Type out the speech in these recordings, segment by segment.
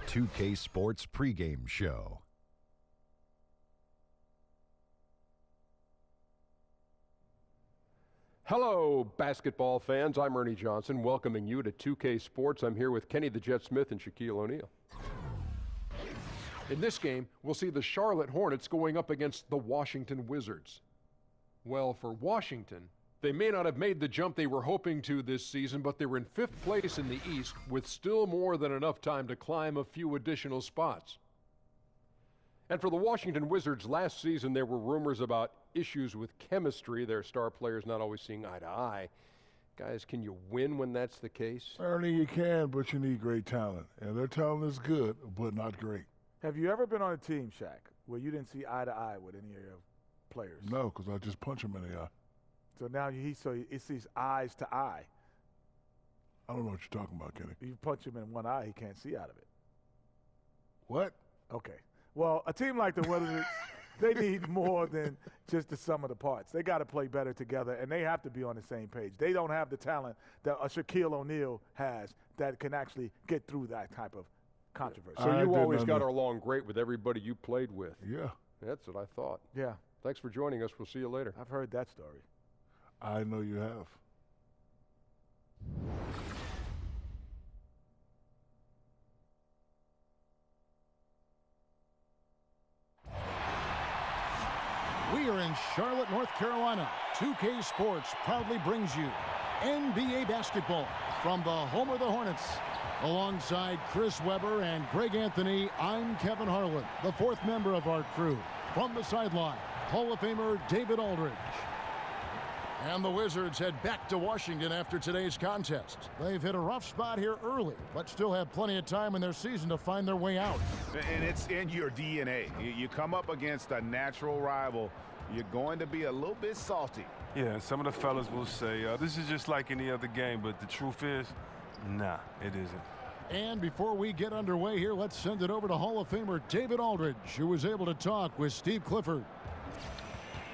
2K Sports pregame show. Hello, basketball fans. I'm Ernie Johnson, welcoming you to 2K Sports. I'm here with Kenny the Jet Smith and Shaquille O'Neal. In this game, we'll see the Charlotte Hornets going up against the Washington Wizards. Well, for Washington, they may not have made the jump they were hoping to this season, but they were in 5th place in the East with still more than enough time to climb a few additional spots. And for the Washington Wizards, last season there were rumors about issues with chemistry, their star players not always seeing eye to eye. Guys, can you win when that's the case? Ernie, you can, but you need great talent. And their talent is good, but not great. Have you ever been on a team, Shaq, where you didn't see eye to eye with any of your players? No, because I just punch him in the eye. So now he sees eyes to eye. I don't know what you're talking about, Kenny. You punch him in one eye, he can't see out of it. What? Okay. Well, a team like the Wizards, they need more than just the sum of the parts. They got to play better together, and they have to be on the same page. They don't have the talent that a Shaquille O'Neal has that can actually get through that type of controversy. So you always got along great with everybody you played with. Yeah. That's what I thought. Yeah. Thanks for joining us. We'll see you later. I've heard that story. I know you have. We are in Charlotte, North Carolina. 2K Sports proudly brings you NBA basketball from the home of the Hornets. Alongside Chris Webber and Greg Anthony, I'm Kevin Harlan, the 4th member of our crew. From the sideline, Hall of Famer David Aldridge. And the Wizards head back to Washington after today's contest. They've hit a rough spot here early, but still have plenty of time in their season to find their way out. And it's in your DNA. You come up against a natural rival, you're going to be a little bit salty. Yeah, some of the fellas will say, this is just like any other game, but the truth is, nah, it isn't. And before we get underway here, let's send it over to Hall of Famer David Aldridge, who was able to talk with Steve Clifford.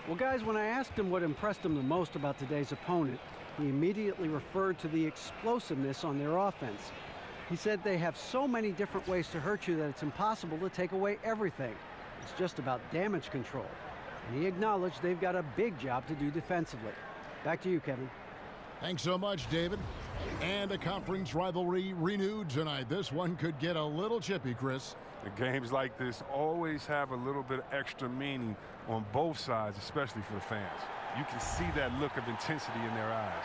Well, guys, when I asked him what impressed him the most about today's opponent, he immediately referred to the explosiveness on their offense. He said they have so many different ways to hurt you that it's impossible to take away everything. It's just about damage control. And he acknowledged they've got a big job to do defensively. Back to you, Kevin. Thanks so much, David. And a conference rivalry renewed tonight. This one could get a little chippy, Chris. The games like this always have a little bit of extra meaning on both sides, especially for the fans. You can see that look of intensity in their eyes.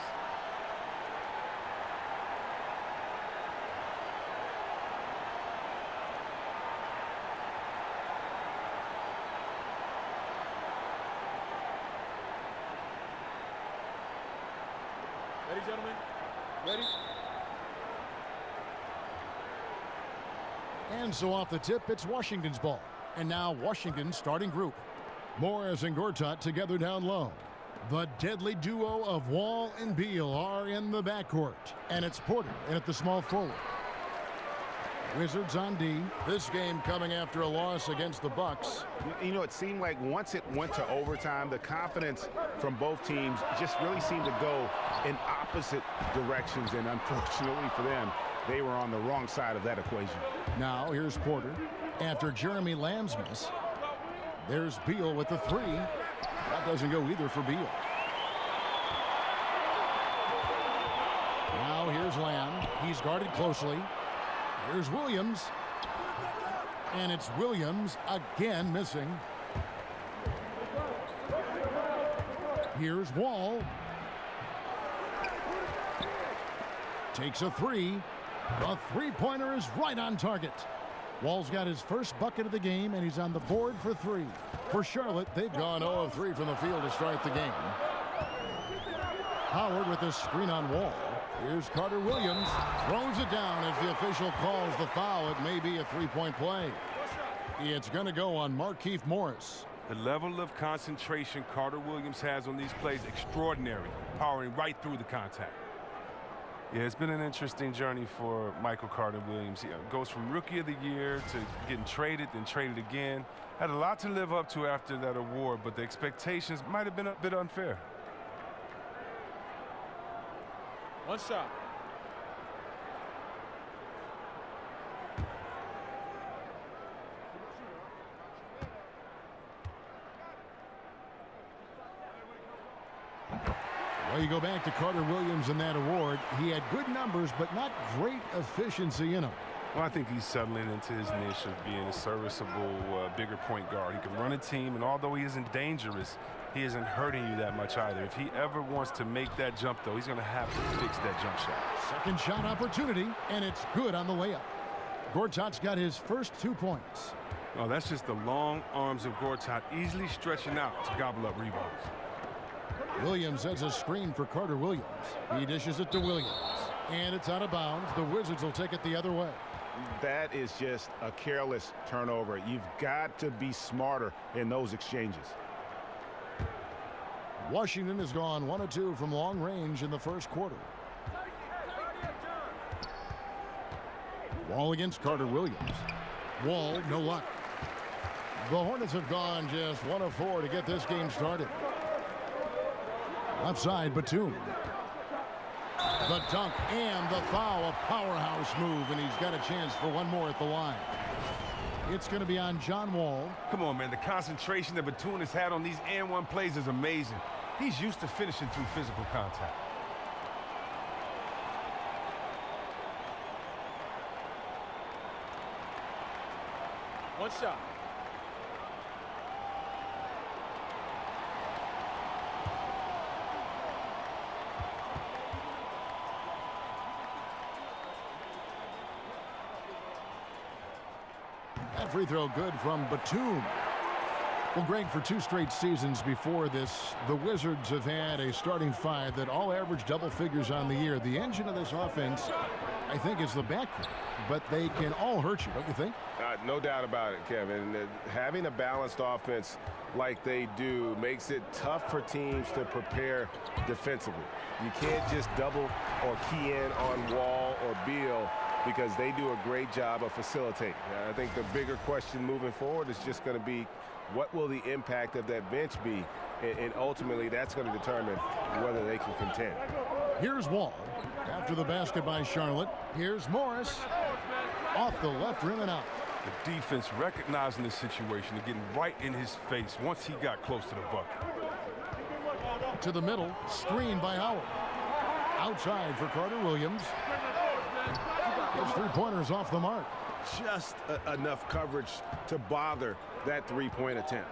Ready, gentlemen? Ready? And so off the tip, it's Washington's ball. And now Washington's starting group. Morris and Gortat together down low. The deadly duo of Wall and Beal are in the backcourt. And it's Porter in at the small forward. Wizards on D. This game coming after a loss against the Bucks. You know, it seemed like once it went to overtime, the confidence from both teams just really seemed to go in opposite directions. And unfortunately for them, they were on the wrong side of that equation. Now here's Porter. After Jeremy Lamb's miss, there's Beal with the 3. That doesn't go either for Beal. Now here's Lamb. He's guarded closely. Here's Williams. And it's Williams again missing. Here's Wall. Takes a 3. The three-pointer is right on target. Wall's got his first bucket of the game, and he's on the board for 3. For Charlotte, they've gone 0 of 3 from the field to start the game. Howard with a screen on Wall. Here's Carter Williams. Throws it down as the official calls the foul. It may be a 3-point play. It's going to go on Markieff Morris. The level of concentration Carter Williams has on these plays, extraordinary, powering right through the contact. Yeah, it's been an interesting journey for Michael Carter Williams. He goes from Rookie of the Year to getting traded, then traded again. Had a lot to live up to after that award, but the expectations might have been a bit unfair. One shot. Well, you go back to Carter Williams in that award. He had good numbers, but not great efficiency in them. Well, I think he's settling into his niche of being a serviceable, bigger point guard. He can run a team, and although he isn't dangerous, he isn't hurting you that much either. If he ever wants to make that jump, though, he's going to have to fix that jump shot. Second shot opportunity, and it's good on the layup. Gortat's got his first 2 points. Oh, that's just the long arms of Gortat easily stretching out to gobble up rebounds. Williams has a screen for Carter Williams. He dishes it to Williams, and it's out of bounds. The Wizards will take it the other way. That is just a careless turnover. You've got to be smarter in those exchanges. Washington has gone 1 of 2 from long range in the first quarter. Wall against Carter Williams. Wall, no luck. The Hornets have gone just 1 of 4 to get this game started. Left side, Batum. The dunk and the foul, a powerhouse move, and he's got a chance for one more at the line. It's going to be on John Wall. Come on, man. The concentration that Batum has had on these and-one plays is amazing. He's used to finishing through physical contact. One shot. That free throw good from Batum. Well, Greg, for 2 straight seasons before this, the Wizards have had a starting 5 that all average double figures on the year. The engine of this offense, I think, is the backcourt, but they can all hurt you, don't you think? No doubt about it, Kevin. Having a balanced offense like they do makes it tough for teams to prepare defensively. You can't just double or key in on Wall or Beal because they do a great job of facilitating. I think the bigger question moving forward is just going to be, what will the impact of that bench be? And ultimately, that's going to determine whether they can contend. Here's Wall. After the basket by Charlotte, here's Morris. Off the left rim and out. The defense recognizing the situation and getting right in his face once he got close to the bucket. To the middle, screen by Howard. Outside for Carter Williams. His three-pointer's off the mark. Just enough coverage to bother that three-point attempt.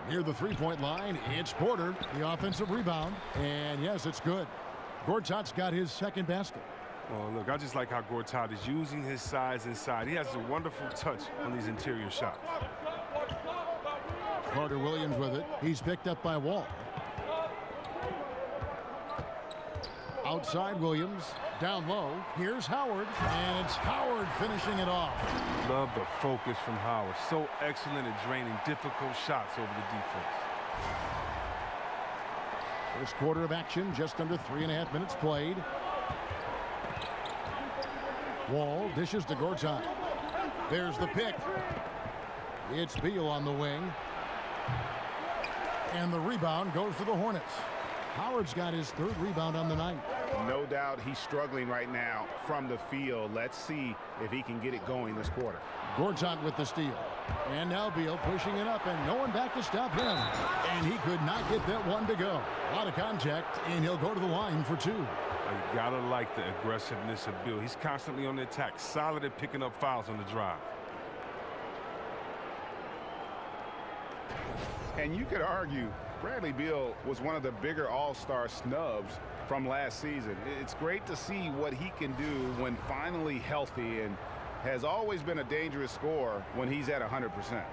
Near the three-point line, it's Porter, the offensive rebound. And yes, it's good. Gortat's got his second basket. Well, look, I just like how Gortat is using his size inside. He has a wonderful touch on these interior shots. Carter Williams with it. He's picked up by Wall. Outside Williams. Down low. Here's Howard. And it's Howard finishing it off. Love the focus from Howard. So excellent at draining difficult shots over the defense. First quarter of action, just under 3.5 minutes played. Wall dishes to Gortat. There's the pick. It's Beal on the wing. And the rebound goes to the Hornets. Howard's got his third rebound on the night. No doubt he's struggling right now from the field. Let's see if he can get it going this quarter. Gortat with the steal. And now Beal pushing it up, and no one back to stop him. And he could not get that one to go. A lot of contact, and he'll go to the line for two. You gotta like the aggressiveness of Beal. He's constantly on the attack, solid at picking up fouls on the drive. And you could argue Bradley Beal was one of the bigger all-star snubs from last season. It's great to see what he can do when finally healthy, and has always been a dangerous scorer when he's at 100%.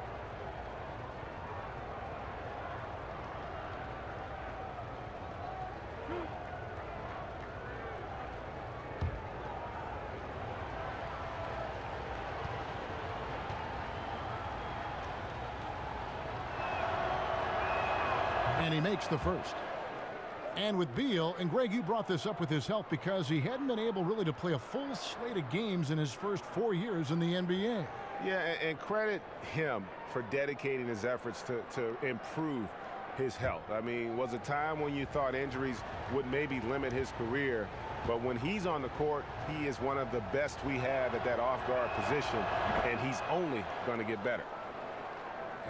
And he makes the first. And with Beal, and Greg, you brought this up with his health because he hadn't been able really to play a full slate of games in his first 4 years in the NBA. Yeah, and credit him for dedicating his efforts to improve his health. I mean, was a time when you thought injuries would maybe limit his career, but when he's on the court, he is one of the best we have at that off-guard position, and he's only going to get better.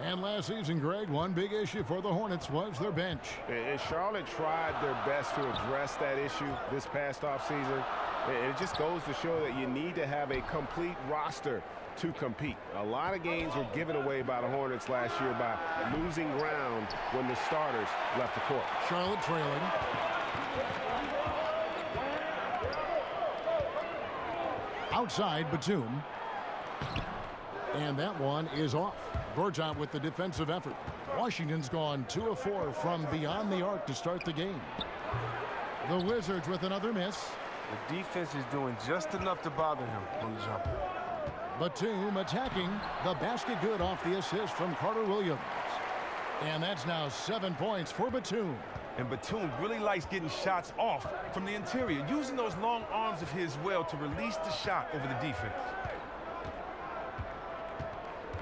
And last season, Greg, one big issue for the Hornets was their bench. Charlotte tried their best to address that issue this past offseason. It just goes to show that you need to have a complete roster to compete. A lot of games were given away by the Hornets last year by losing ground when the starters left the court. Charlotte trailing. Outside, Batum. And that one is off. Gortat with the defensive effort. Washington's gone 2 of 4 from beyond the arc to start the game. The Wizards with another miss. The defense is doing just enough to bother him on the jumper. Batum attacking. The basket good off the assist from Carter Williams. And that's now 7 points for Batum. And Batum really likes getting shots off from the interior, using those long arms of his well to release the shot over the defense.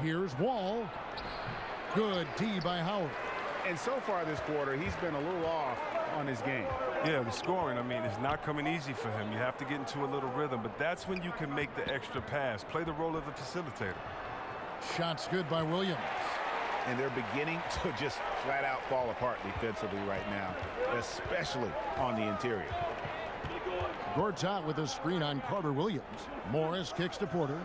Here's Wall. Good D by Howard. And so far this quarter, he's been a little off on his game. Yeah, the scoring, I mean, it's not coming easy for him. You have to get into a little rhythm, but that's when you can make the extra pass, play the role of the facilitator. Shots good by Williams. And they're beginning to just flat out fall apart defensively right now, especially on the interior. Gortat with a screen on Carter Williams. Morris kicks to Porter.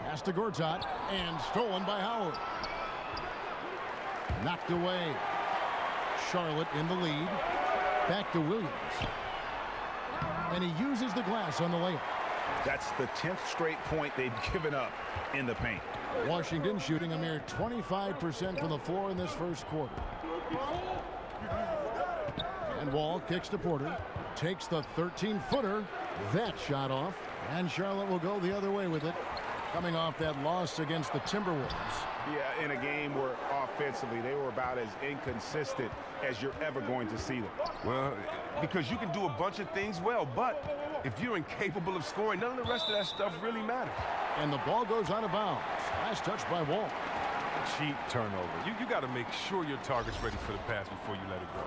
Pass to Gortat and stolen by Howard. Knocked away. Charlotte in the lead. Back to Williams. And he uses the glass on the layup. That's the 10th straight point they've given up in the paint. Washington shooting a mere 25% from the floor in this first quarter. And Wall kicks to Porter. Takes the 13-footer. That shot off. And Charlotte will go the other way with it. Coming off that loss against the Timberwolves. Yeah, in a game where offensively they were about as inconsistent as you're ever going to see them. Well, because you can do a bunch of things well, but if you're incapable of scoring, none of the rest of that stuff really matters. And the ball goes out of bounds. Last touch by Wall. Cheap turnover. You got to make sure your target's ready for the pass before you let it go.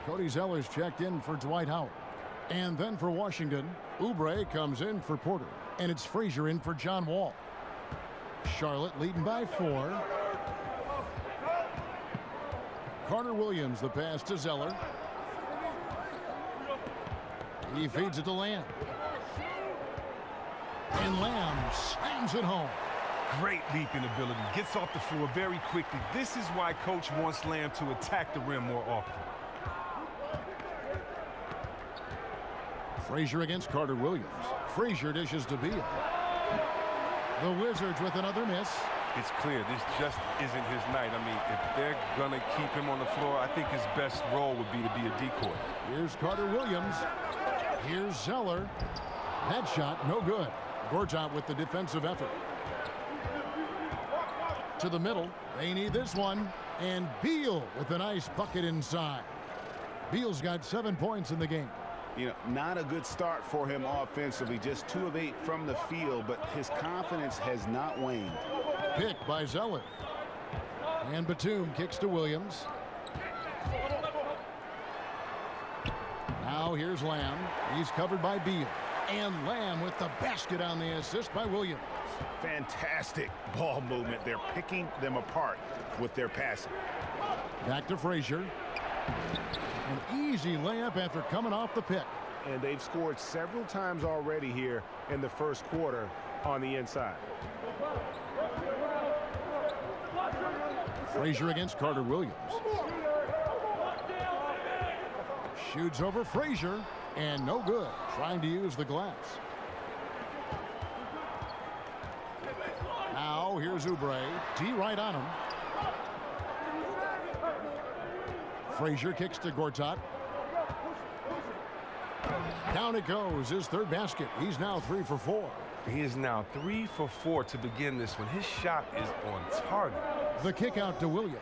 Cody Zeller's checked in for Dwight Howard. And then for Washington, Oubre comes in for Porter. And it's Frazier in for John Wall. Charlotte leading by 4. Carter Williams, the pass to Zeller. He feeds it to Lamb. And Lamb slams it home. Great leaping ability. Gets off the floor very quickly. This is why Coach wants Lamb to attack the rim more often. Frazier against Carter Williams. Frazier dishes to Beal. The Wizards with another miss. It's clear this just isn't his night. I mean, if they're going to keep him on the floor, I think his best role would be to be a decoy. Here's Carter Williams. Here's Zeller. That shot, no good. Gortat with the defensive effort. To the middle. They need this one. And Beal with a nice bucket inside. Beal's got 7 points in the game. You know, not a good start for him offensively. Just 2 of 8 from the field, but his confidence has not waned. Pick by Zeller. And Batum kicks to Williams. Now here's Lamb. He's covered by Beal. And Lamb with the basket on the assist by Williams. Fantastic ball movement. They're picking them apart with their passing. Back to Frazier. An easy layup after coming off the pick. And they've scored several times already here in the first quarter on the inside. Frazier against Carter Williams. Shoots over Frazier. And no good. Trying to use the glass. Now here's Oubre. D right on him. Frazier kicks to Gortat. Down it goes. His third basket. He's now 3 for 4. He is now 3 for 4 to begin this one. His shot is on target. The kick out to Williams.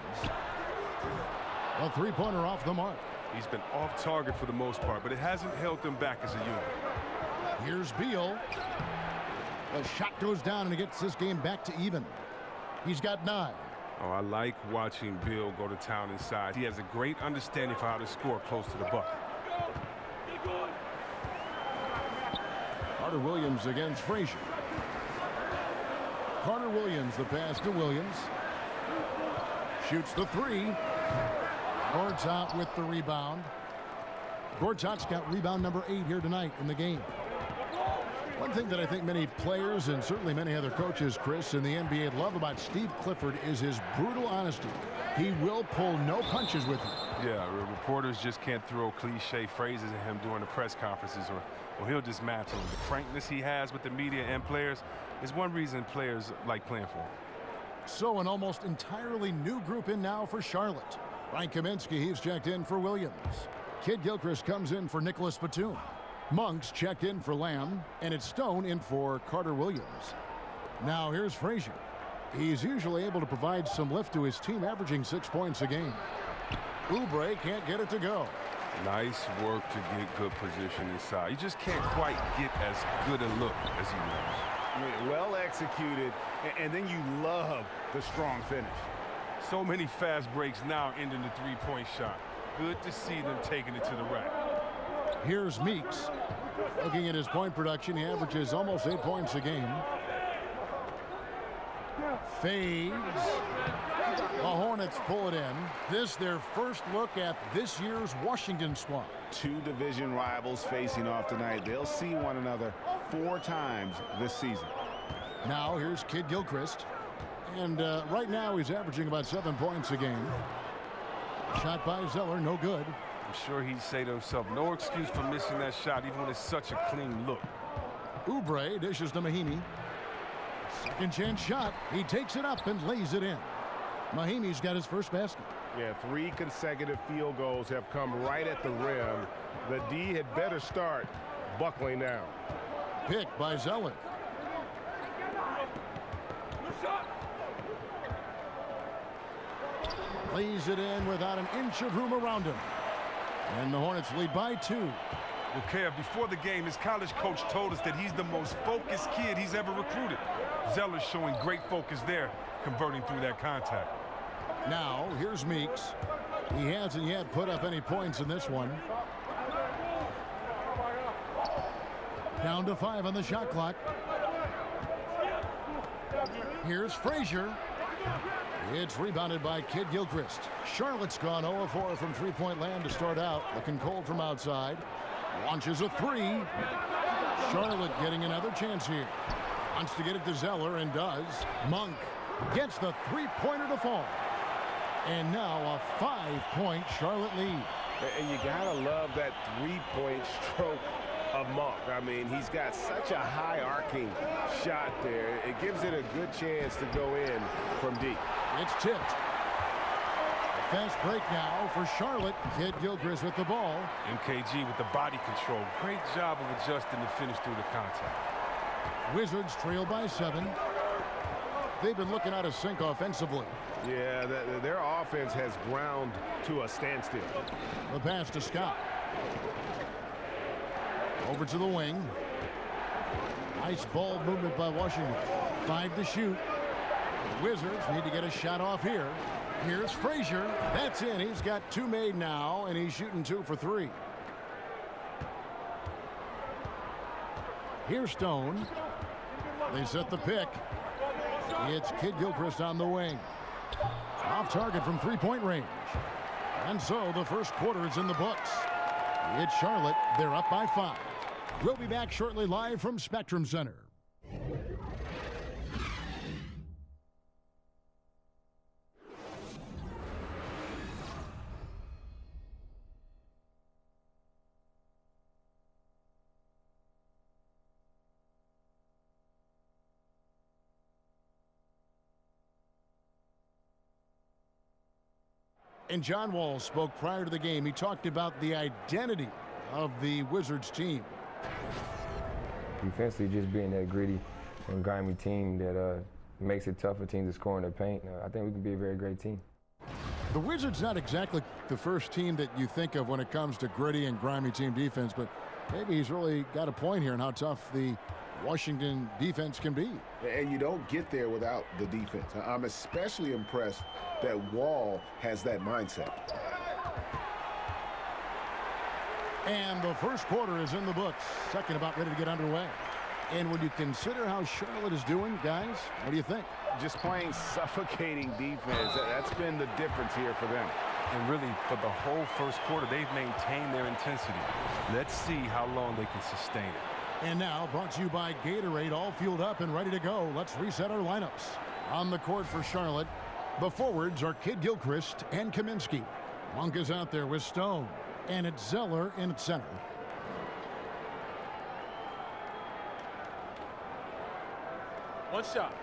A three-pointer off the mark. He's been off target for the most part, but it hasn't held him back as a unit. Here's Beal. The shot goes down and he gets this game back to even. He's got 9. Oh, I like watching Bill go to town inside. He has a great understanding for how to score close to the bucket. Carter Williams against Frazier. Carter Williams, the pass to Williams. Shoots the three. Gortat with the rebound. Gortat's got rebound number 8 here tonight in the game. One thing that I think many players and certainly many other coaches, Chris, in the NBA love about Steve Clifford is his brutal honesty. He will pull no punches with you. Yeah, reporters just can't throw cliche phrases at him during the press conferences, or he'll dismantle him. The frankness he has with the media and players is one reason players like playing for him. So an almost entirely new group in now for Charlotte. Frank Kaminsky, he's checked in for Williams. Kid Gilchrist comes in for Nicholas Batum. Monk's checked in for Lamb, and it's Stone in for Carter Williams. Now here's Frazier. He's usually able to provide some lift to his team, averaging 6 points a game. Oubre can't get it to go. Nice work to get good position inside. You just can't quite get as good a look as he was. Well executed, and then you love the strong finish. So many fast breaks now ending the three-point shot. Good to see them taking it to the rack. Here's Meeks. Looking at his point production, he averages almost 8 points a game. Fades. The Hornets pull it in. This their first look at this year's Washington squad. 2 division rivals facing off tonight. They'll see one another 4 times this season. Now here's Kid Gilchrist. And right now he's averaging about 7 points a game. Shot by Zeller, no good. I'm sure he'd say to himself, no excuse for missing that shot, even when it's such a clean look. Oubre dishes to Mahinmi. Second chance shot. He takes it up and lays it in. Mahinmi's got his first basket. Yeah, 3 consecutive field goals have come right at the rim. The D had better start buckling down. Picked by Zeller. Lays it in without an inch of room around him. And the Hornets lead by 2. Well, Kev, before the game, his college coach told us that he's the most focused kid he's ever recruited. Zeller's showing great focus there, converting through that contact. Now, here's Meeks. He hasn't yet put up any points in this one. Down to 5 on the shot clock. Here's Frazier. It's rebounded by Kid Gilchrist. Charlotte's gone 0-4 from three-point land to start out. Looking cold from outside. Launches a 3. Charlotte getting another chance here. Wants to get it to Zeller and does. Monk gets the three-pointer to fall. And now a 5-point Charlotte lead. And you gotta love that three-point stroke of Monk. I mean, he's got such a high arcing shot there. It gives it a good chance to go in from deep. It's tipped. A fast break now for Charlotte. Kid Gilchrist with the ball. MKG with the body control. Great job of adjusting to finish through the contact. Wizards trail by 7. They've been looking out of sync offensively. Yeah, their offense has ground to a standstill. The pass to Scott. Over to the wing. Nice ball movement by Washington. 5 to shoot. The Wizards need to get a shot off here. Here's Frazier. That's in. He's got 2 made now, and he's shooting 2 for 3. Here's Stone. They set the pick. It's Kid Gilchrist on the wing. Off target from three-point range. And so the first quarter is in the books. It's Charlotte. They're up by 5. We'll be back shortly live from Spectrum Center. And John Wall spoke prior to the game. He talked about the identity of the Wizards team. Defensively, just being that gritty and grimy team that makes it tough for teams to score in the paint. I think we can be a very great team. The Wizards not exactly the first team that you think of when it comes to gritty and grimy team defense, but maybe he's really got a point here in how tough the Washington defense can be. And you don't get there without the defense. I'm especially impressed that Wall has that mindset. And the first quarter is in the books. Second about ready to get underway. And when you consider how Charlotte is doing, guys, what do you think? Just playing suffocating defense. That's been the difference here for them. And really, for the whole first quarter, they've maintained their intensity. Let's see how long they can sustain it. And now, brought to you by Gatorade, all fueled up and ready to go. Let's reset our lineups. On the court for Charlotte, the forwards are Kidd-Gilchrist and Kaminsky. Monk is out there with Stone. And it's Zeller in at center. One shot.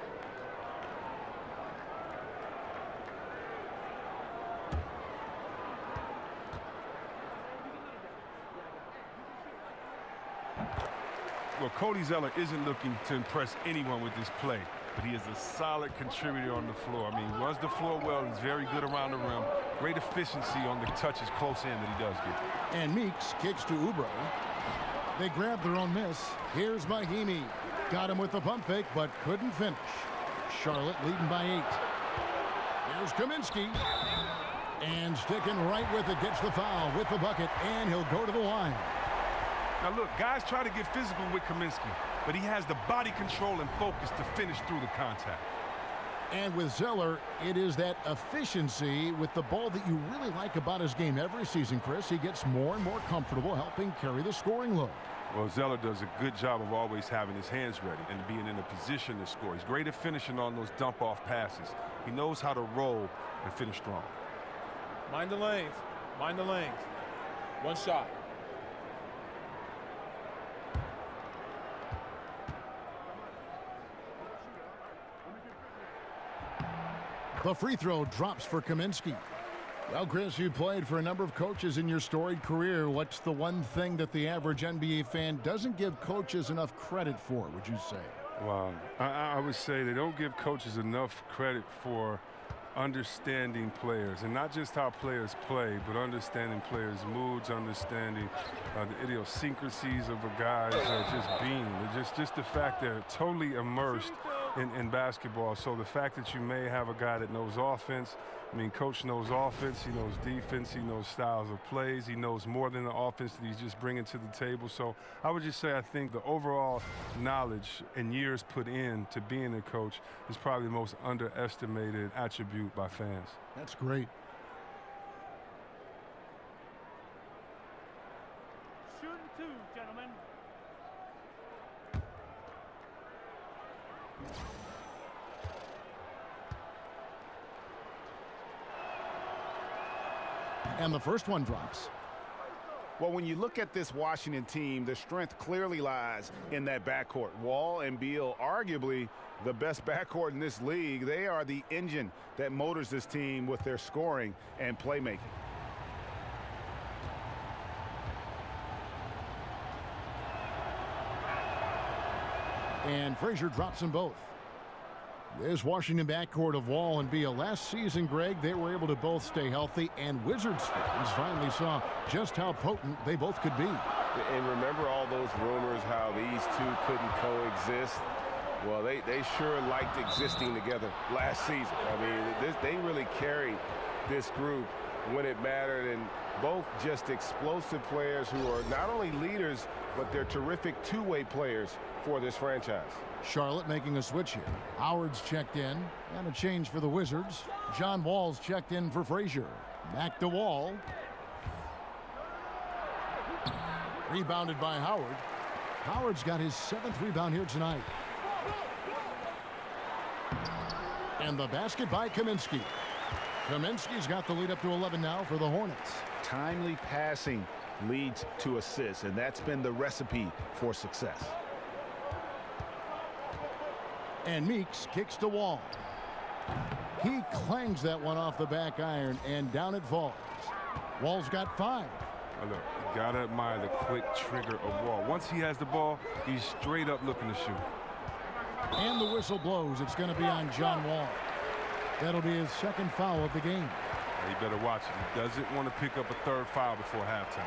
Well, Cody Zeller isn't looking to impress anyone with this play, but he is a solid contributor on the floor. I mean, he runs the floor well. He's very good around the rim. Great efficiency on the touches close in that he does get. And Meeks kicks to Oubre. They grab their own miss. Here's Mahimi. Got him with the pump fake, but couldn't finish. Charlotte leading by 8. Here's Kaminsky. And sticking right with it, gets the foul with the bucket, and he'll go to the line. Now look, guys try to get physical with Kaminsky, but he has the body control and focus to finish through the contact. And with Zeller, it is that efficiency with the ball that you really like about his game every season, Chris. He gets more and more comfortable helping carry the scoring load. Well, Zeller does a good job of always having his hands ready and being in a position to score. He's great at finishing on those dump-off passes. He knows how to roll and finish strong. Mind the lanes. Mind the lanes. One shot. The free throw drops for Kaminsky. Well, Chris, you played for a number of coaches in your storied career. What's the one thing that the average NBA fan doesn't give coaches enough credit for, would you say? Well, I would say they don't give coaches enough credit for understanding players, and not just how players play, but understanding players' moods, understanding the idiosyncrasies of a guy's just being. Just the fact they're totally immersed in basketball. So the fact that you may have a guy that knows offense, I mean, coach knows offense, he knows defense, he knows styles of plays, he knows more than the offense that he's just bringing to the table. So I would just say I think the overall knowledge and years put in to being a coach is probably the most underestimated attribute by fans. That's great. Shooting 2, gentlemen. And the first one drops. Well, when you look at this Washington team, the strength clearly lies in that backcourt. Wall and Beal, arguably the best backcourt in this league. They are the engine that motors this team with their scoring and playmaking. And Frazier drops them both. This Washington backcourt of Wall and Beal. Last season, Greg, they were able to both stay healthy, and Wizards fans finally saw just how potent they both could be. And remember all those rumors how these two couldn't coexist? Well, they sure liked existing together last season. I mean, they really carried this group when it mattered, and both just explosive players who are not only leaders, but they're terrific two-way players for this franchise. Charlotte making a switch here. Howard's checked in, and a change for the Wizards. John Wall's checked in for Frazier. Back to Wall. Rebounded by Howard. Howard's got his 7th rebound here tonight. And the basket by Kaminsky. Kaminsky's got the lead up to 11 now for the Hornets. Timely passing leads to assists, and that's been the recipe for success. And Meeks kicks to Wall. He clangs that one off the back iron, and down it falls. Wall's got 5. Look, you gotta admire the quick trigger of Wall. Once he has the ball, he's straight up looking to shoot. And the whistle blows. It's going to be on John Wall. That'll be his 2nd foul of the game. He better watch it. He doesn't want to pick up a 3rd foul before halftime.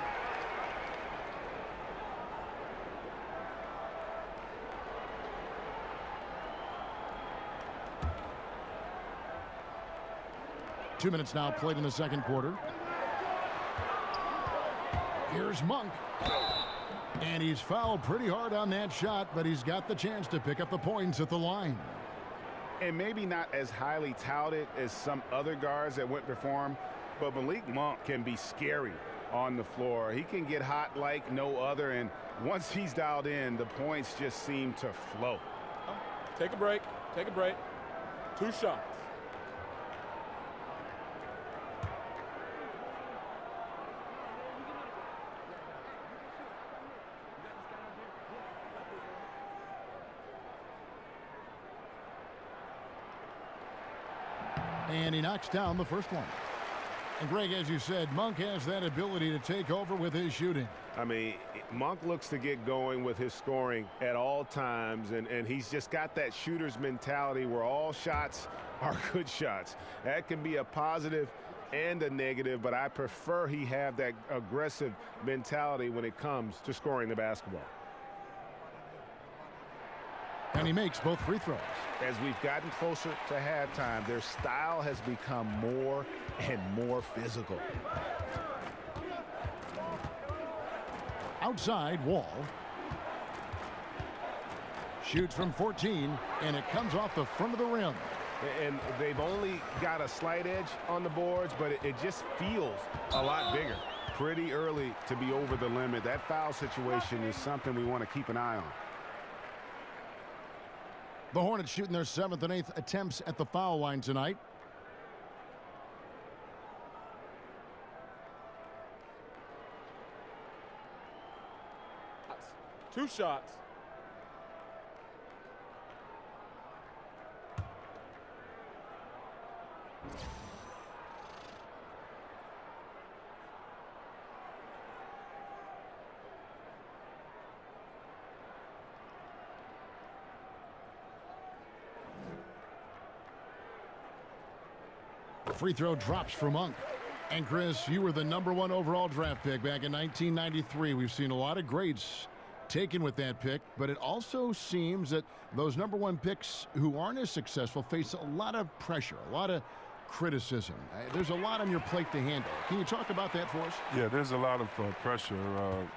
Two minutes now played in the 2nd quarter. Here's Monk. And he's fouled pretty hard on that shot, but he's got the chance to pick up the points at the line. And maybe not as highly touted as some other guards that went before him, but Malik Monk can be scary on the floor. He can get hot like no other, and once he's dialed in, the points just seem to flow. Take a break. Take a break. 2 shots. And he knocks down the first one. And Greg, as you said, Monk has that ability to take over with his shooting. I mean, Monk looks to get going with his scoring at all times, and he's just got that shooter's mentality where all shots are good shots. That can be a positive and a negative, but I prefer he have that aggressive mentality when it comes to scoring the basketball. And he makes both free throws. As we've gotten closer to halftime, their style has become more and more physical. Outside, Wall. Shoots from 14, and it comes off the front of the rim. And they've only got a slight edge on the boards, but it just feels a lot bigger. Pretty early to be over the limit. That foul situation is something we want to keep an eye on. The Hornets shooting their 7th and 8th attempts at the foul line tonight. Two shots. Free throw drops for Monk. And Chris, you were the #1 overall draft pick back in 1993. We've seen a lot of greats taken with that pick, but it also seems that those #1 picks who aren't as successful face a lot of pressure, a lot of criticism. There's a lot on your plate to handle. Can you talk about that for us? Yeah, there's a lot of pressure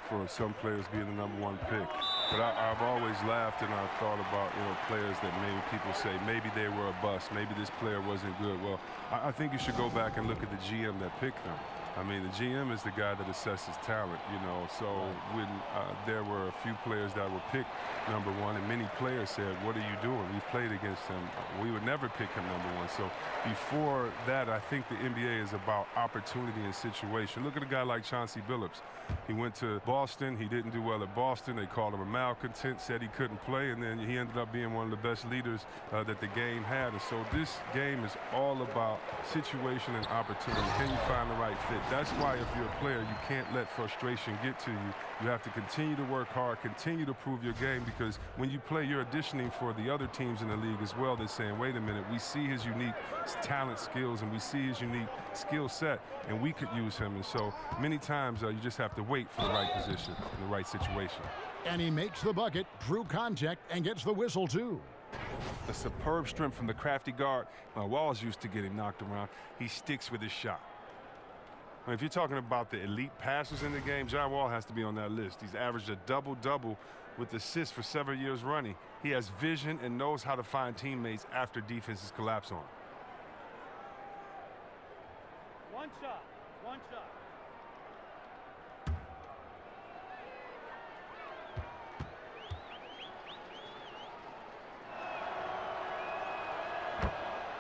for some players being the #1 pick. But I've always laughed and I've thought about, players that maybe people say maybe they were a bust, maybe this player wasn't good. Well, I think you should go back and look at the GM that picked them. I mean, the GM is the guy that assesses talent, So when there were a few players that were picked #1, and many players said, "What are you doing? We've played against him. We would never pick him #1." So before that, I think the NBA is about opportunity and situation. Look at a guy like Chauncey Billups. He went to Boston. He didn't do well at Boston. They called him a malcontent, said he couldn't play, and then he ended up being one of the best leaders that the game had. And so this game is all about situation and opportunity. Can you find the right fit? That's why if you're a player, you can't let frustration get to you. You have to continue to work hard, continue to prove your game, because when you play, you're auditioning for the other teams in the league as well. They're saying, wait a minute, we see his unique talent, skills, and we see his unique skill set, and we could use him. And so many times you just have to wait for the right position in the right situation. And he makes the bucket, drew contact, and gets the whistle, too. A superb strength from the crafty guard. Wall's used to getting knocked around. He sticks with his shot. If you're talking about the elite passers in the game, John Wall has to be on that list. He's averaged a double-double with assists for several years running. He has vision and knows how to find teammates after defenses collapse on him. One shot. One shot.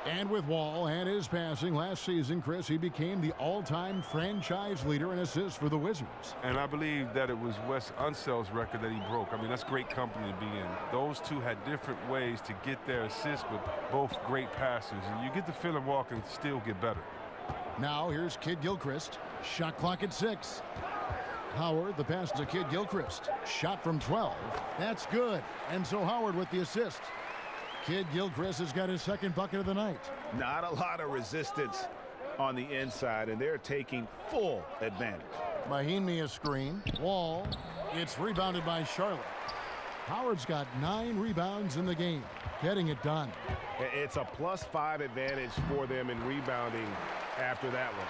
And with Wall and his passing last season, Chris, he became the all-time franchise leader in assists for the Wizards. And I believe that it was Wes Unsell's record that he broke. I mean, that's great company to be in. Those two had different ways to get their assists, but both great passers. And you get the feeling Wall can still get better. Now here's Kid Gilchrist. Shot clock at 6. Howard, the pass to Kid Gilchrist. Shot from 12. That's good. And so Howard with the assist. Kid Gilchrist has got his second bucket of the night. Not a lot of resistance on the inside, and they're taking full advantage. Mahinmi a screen. Wall. It's rebounded by Charlotte. Howard's got 9 rebounds in the game, getting it done. It's a +5 advantage for them in rebounding after that one.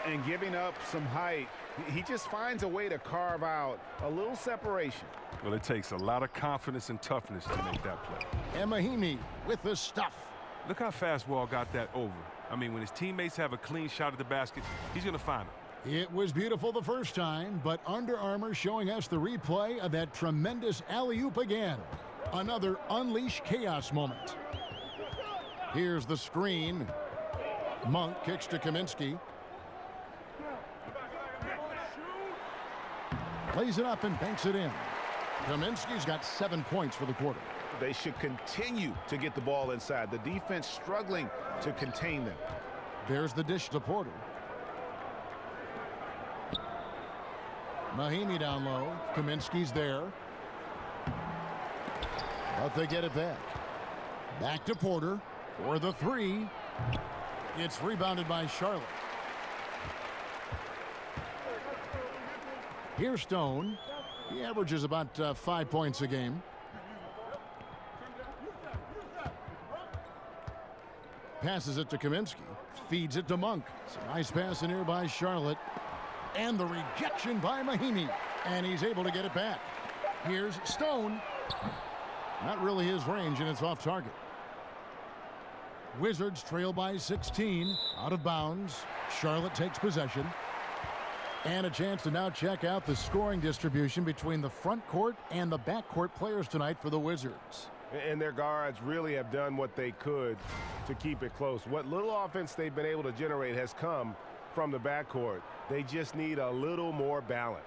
And giving up some height, he just finds a way to carve out a little separation. Well, it takes a lot of confidence and toughness to make that play. And Mahimi with the stuff. Look how fast Wall got that over. I mean, when his teammates have a clean shot at the basket, he's going to find them. It was beautiful the first time, but Under Armour showing us the replay of that tremendous alley-oop again. Another unleash chaos moment. Here's the screen. Monk kicks to Kaminsky. Plays it up and banks it in. Kaminsky's got 7 points for the quarter. They should continue to get the ball inside. The defense struggling to contain them. There's the dish to Porter. Mahimi down low. Kaminsky's there. But they get it back. Back to Porter for the three. It's rebounded by Charlotte. Here's Stone. He averages about 5 points a game. Passes it to Kaminsky. Feeds it to Monk. It's a nice pass in here by Charlotte. And the rejection by Mahimi. And he's able to get it back. Here's Stone. Not really his range, and it's off target. Wizards trail by 16. Out of bounds. Charlotte takes possession. And a chance to now check out the scoring distribution between the front court and the back court players tonight for the Wizards. And their guards really have done what they could to keep it close. What little offense they've been able to generate has come from the backcourt. They just need a little more balance.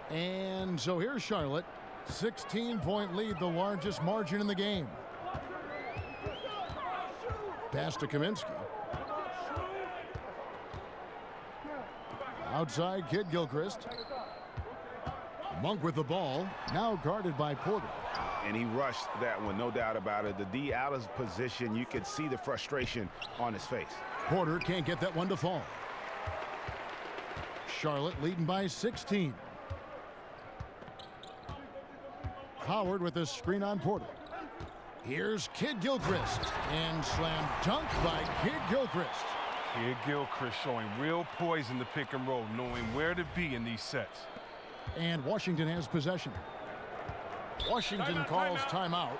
And so here's Charlotte. 16-point lead, the largest margin in the game. Pass to Kaminsky. Outside, Kid Gilchrist. Monk with the ball, now guarded by Porter. And he rushed that one, no doubt about it. The D out of position, you could see the frustration on his face. Porter can't get that one to fall. Charlotte leading by 16. Howard with a screen on Porter. Here's Kid Gilchrist. And slam dunk by Kid Gilchrist. Kid Gilchrist showing real poise in the pick and roll, knowing where to be in these sets. And Washington has possession. Washington calls timeout.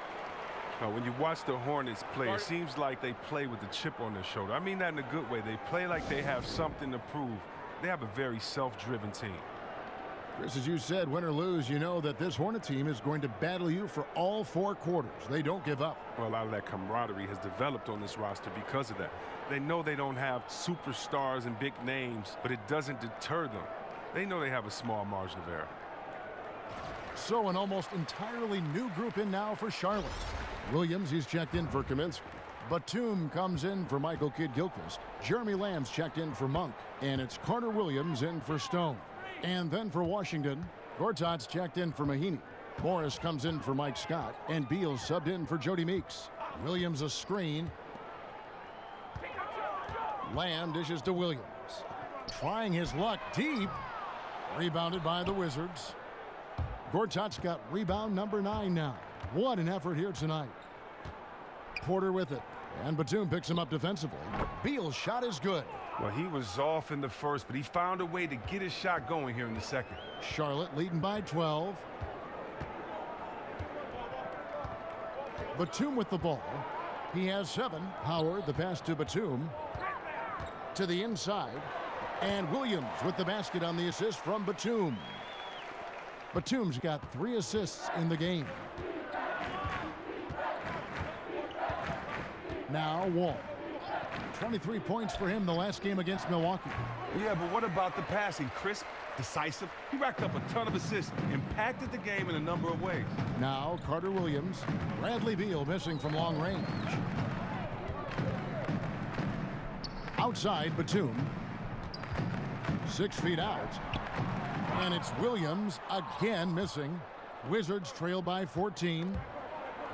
Now, when you watch the Hornets play, it seems like they play with a chip on their shoulder. I mean that in a good way. They play like they have something to prove. They have a very self-driven team. Chris, as you said, win or lose, you know that this Hornet team is going to battle you for all 4 quarters. They don't give up. Well, a lot of that camaraderie has developed on this roster because of that. They know they don't have superstars and big names, but it doesn't deter them. They know they have a small margin of error. So an almost entirely new group in now for Charlotte. Williams, he's checked in for Kaminsky. Batum comes in for Michael Kidd-Gilchrist. Jeremy Lamb's checked in for Monk. And it's Carter Williams in for Stone. And then for Washington, Gortat's checked in for Mahinmi. Morris comes in for Mike Scott. And Beal subbed in for Jody Meeks. Williams a screen. Lamb dishes to Williams. Trying his luck deep. Rebounded by the Wizards. Gortat's got rebound number 9 now. What an effort here tonight. Porter with it. And Batum picks him up defensively. Beal's shot is good. Well, he was off in the first, but he found a way to get his shot going here in the second. Charlotte leading by 12. Batum with the ball. He has 7. Howard, the pass to Batum. To the inside. And Williams with the basket on the assist from Batum. Batum's got 3 assists in the game. Now Wall. 23 points for him the last game against Milwaukee. Yeah, but what about the passing? Crisp, decisive. He racked up a ton of assists, impacted the game in a number of ways. Now Carter Williams. Bradley Beal missing from long range. Outside Batum. 6 feet out. And it's Williams again missing. Wizards trail by 14.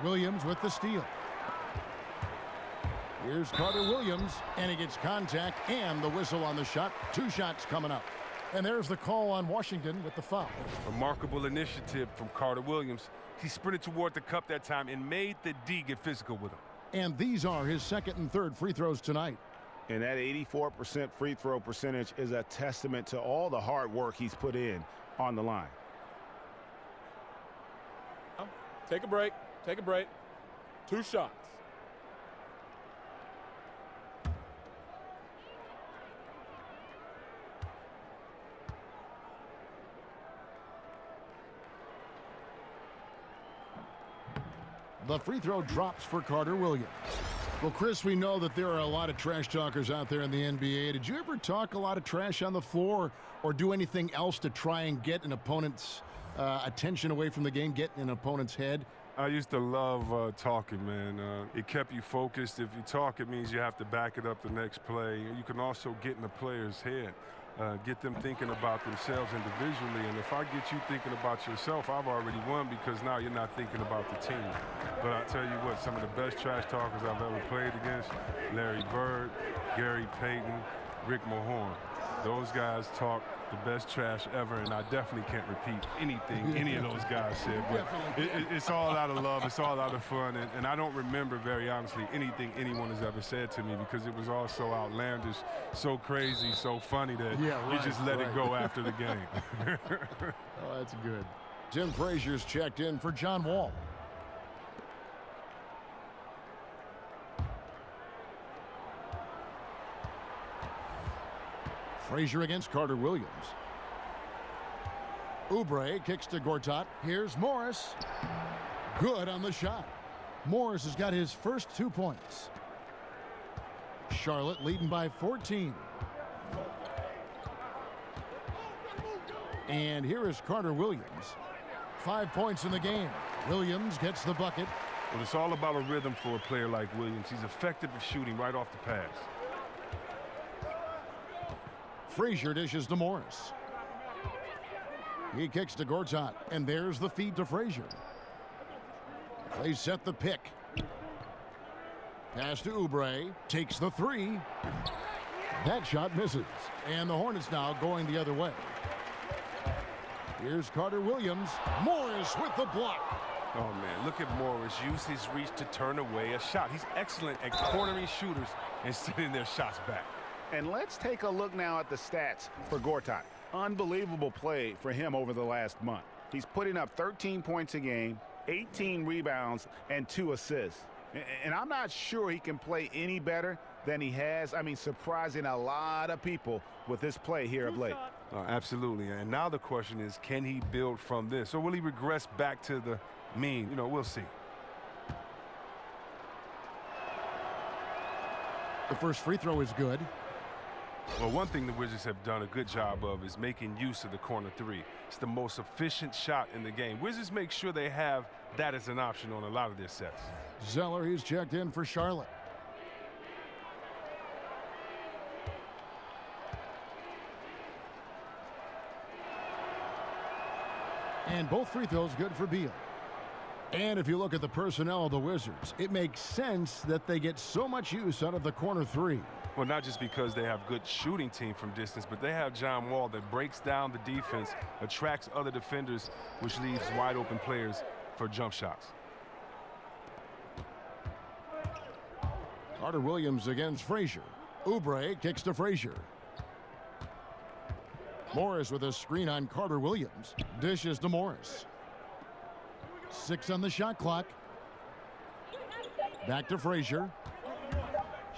Williams with the steal. Here's Carter Williams, and he gets contact and the whistle on the shot. 2 shots coming up. And there's the call on Washington with the foul. Remarkable initiative from Carter Williams. He sprinted toward the cup that time and made the D get physical with him. And these are his second and third free throws tonight. And that 84% free throw percentage is a testament to all the hard work he's put in on the line. Take a break. Take a break. 2 shots. The free throw drops for Carter Williams. Well, Chris, we know that there are a lot of trash talkers out there in the NBA. Did you ever talk a lot of trash on the floor or do anything else to try and get an opponent's attention away from the game, get in an opponent's head? I used to love talking, man. It kept you focused. If you talk, it means you have to back it up the next play. You can also get in the player's head, get them thinking about themselves individually. And if I get you thinking about yourself, I've already won because now you're not thinking about the team. But I tell you what, some of the best trash talkers I've ever played against, Larry Bird, Gary Payton, Rick Mahorn. Those guys talk the best trash ever, and I definitely can't repeat anything any of those guys said. But it's all out of love. It's all out of fun. And I don't remember, very honestly, anything anyone has ever said to me because it was all so outlandish, so crazy, so funny that you just let it go after the game. Oh, that's good. Jim Frazier's checked in for John Wall. Frazier against Carter Williams. Oubre kicks to Gortat. Here's Morris. Good on the shot. Morris has got his first 2 points. Charlotte leading by 14. And here is Carter Williams. 5 points in the game. Williams gets the bucket. Well, it's all about a rhythm for a player like Williams. He's effective at shooting right off the pass. Frazier dishes to Morris. He kicks to Gortat, and there's the feed to Frazier. They set the pick. Pass to Oubre. Takes the 3. That shot misses. And the Hornets now going the other way. Here's Carter Williams. Morris with the block. Oh, man, look at Morris. Use his reach to turn away a shot. He's excellent at cornering shooters and sending their shots back. And let's take a look now at the stats for Gortat. Unbelievable play for him over the last month. He's putting up 13 points a game, 18 rebounds, and 2 assists. And I'm not sure he can play any better than he has. I mean, surprising a lot of people with this play here of late. Absolutely. And now the question is, can he build from this? Or will he regress back to the mean? You know, we'll see. The first free throw is good. Well, one thing the Wizards have done a good job of is making use of the corner 3. It's the most efficient shot in the game. Wizards make sure they have that as an option on a lot of their sets. Zeller, he's checked in for Charlotte. And both free throws good for Beal. And if you look at the personnel of the Wizards, it makes sense that they get so much use out of the corner 3. Well, not just because they have good shooting team from distance, but they have John Wall that breaks down the defense, attracts other defenders, which leaves wide open players for jump shots. Carter Williams against Frazier. Oubre kicks to Frazier. Morris with a screen on Carter Williams. Dishes to Morris. 6 on the shot clock. Back to Frazier.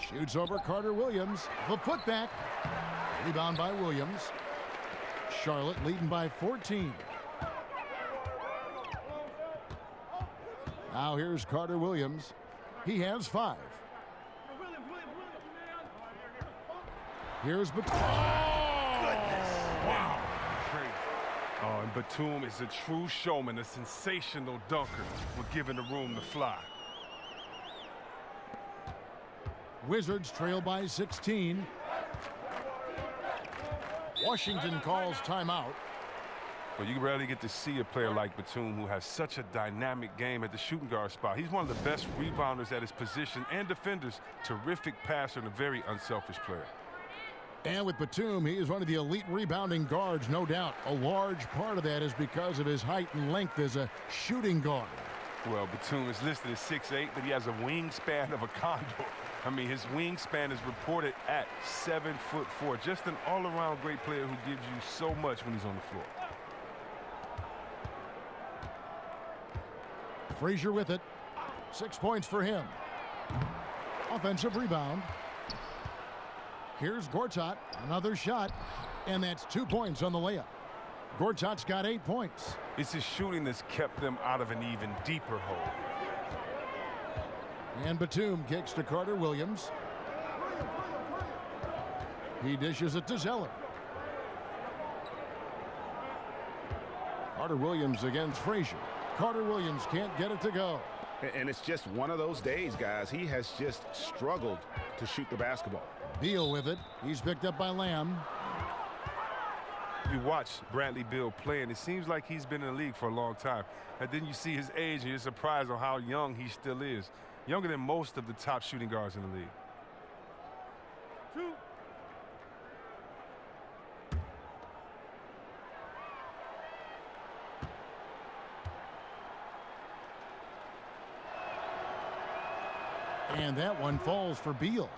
Shoots over Carter Williams. The putback. Rebound by Williams. Charlotte leading by 14. Now here's Carter Williams. He has 5. Here's Batum. Wow. Oh, and Batum is a true showman, a sensational dunker with giving the room to fly. Wizards trail by 16. Washington calls timeout. Well, you rarely get to see a player like Batum who has such a dynamic game at the shooting guard spot. He's one of the best rebounders at his position and defenders. Terrific passer and a very unselfish player. And with Batum, he is one of the elite rebounding guards, no doubt. A large part of that is because of his height and length as a shooting guard. Well, Batum is listed as 6'8", but he has a wingspan of a condor. I mean, his wingspan is reported at 7'4". Just an all-around great player who gives you so much when he's on the floor. Frazier with it. 6 points for him. Offensive rebound. Here's Gortat. Another shot. And that's 2 points on the layup. Gortat's got 8 points. It's his shooting that's kept them out of an even deeper hole. And Batum kicks to Carter Williams. He dishes it to Zeller. Carter Williams against Frazier. Carter Williams can't get it to go. And it's just one of those days, guys. He has just struggled to shoot the basketball. Beal with it. He's picked up by Lamb. You watch Bradley Beal play, and it seems like he's been in the league for a long time. And then you see his age, and you're surprised on how young he still is. Younger than most of the top shooting guards in the league. 2. And that one falls for Beal.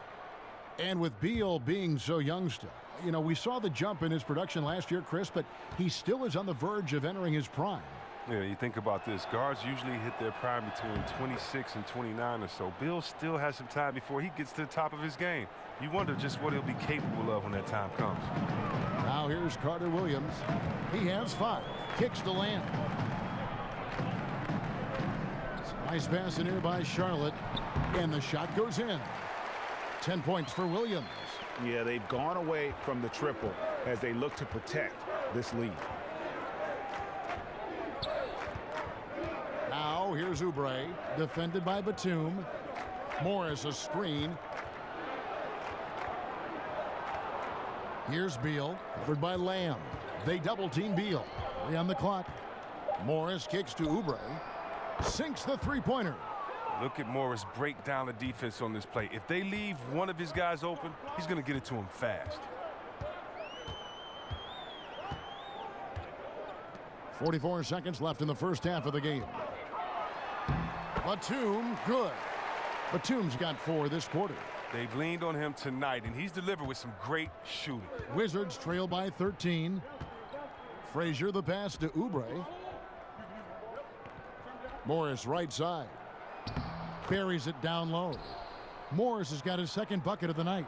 And with Beal being so young still, you know, we saw the jump in his production last year, Chris, but he still is on the verge of entering his prime. Yeah, you think about this. Guards usually hit their prime between 26 and 29 or so. Beal still has some time before he gets to the top of his game. You wonder just what he'll be capable of when that time comes. Now here's Carter Williams. He has 5. Kicks to Lamb. Nice pass in here by Charlotte. And the shot goes in. 10 points for Williams. Yeah, they've gone away from the triple as they look to protect this lead. Now here's Oubre, defended by Batum. Morris a screen. Here's Beal, covered by Lamb. They double team Beal. 3 on the clock. Morris kicks to Oubre. Sinks the three-pointer. Look at Morris break down the defense on this play. If they leave one of his guys open, he's going to get it to him fast. 44 seconds left in the first half of the game. Batum, good. Batum's got 4 this quarter. They've leaned on him tonight, and he's delivered with some great shooting. Wizards trail by 13. Frazier the pass to Oubre. Morris right side. Buries it down low. Morris has got his second bucket of the night.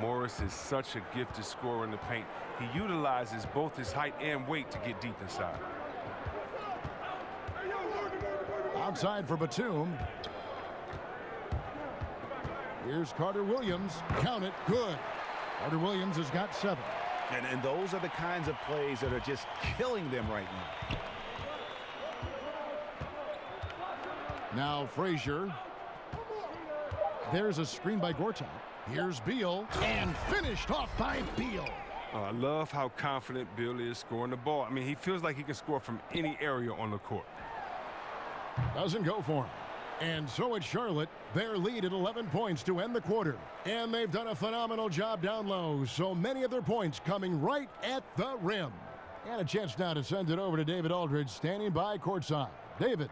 Morris is such a gifted scorer in the paint. He utilizes both his height and weight to get deep inside. Outside for Batum. Here's Carter Williams. Count it. Good. Carter Williams has got 7. And those are the kinds of plays that are just killing them right now. Now Frazier. There's a screen by Gortat. Here's Beal. And finished off by Beal. I love how confident Beal is scoring the ball. I mean, he feels like he can score from any area on the court. Doesn't go for him. And so it's Charlotte. Their lead at 11 points to end the quarter. And they've done a phenomenal job down low. So many of their points coming right at the rim. And a chance now to send it over to David Aldridge, standing by courtside. David.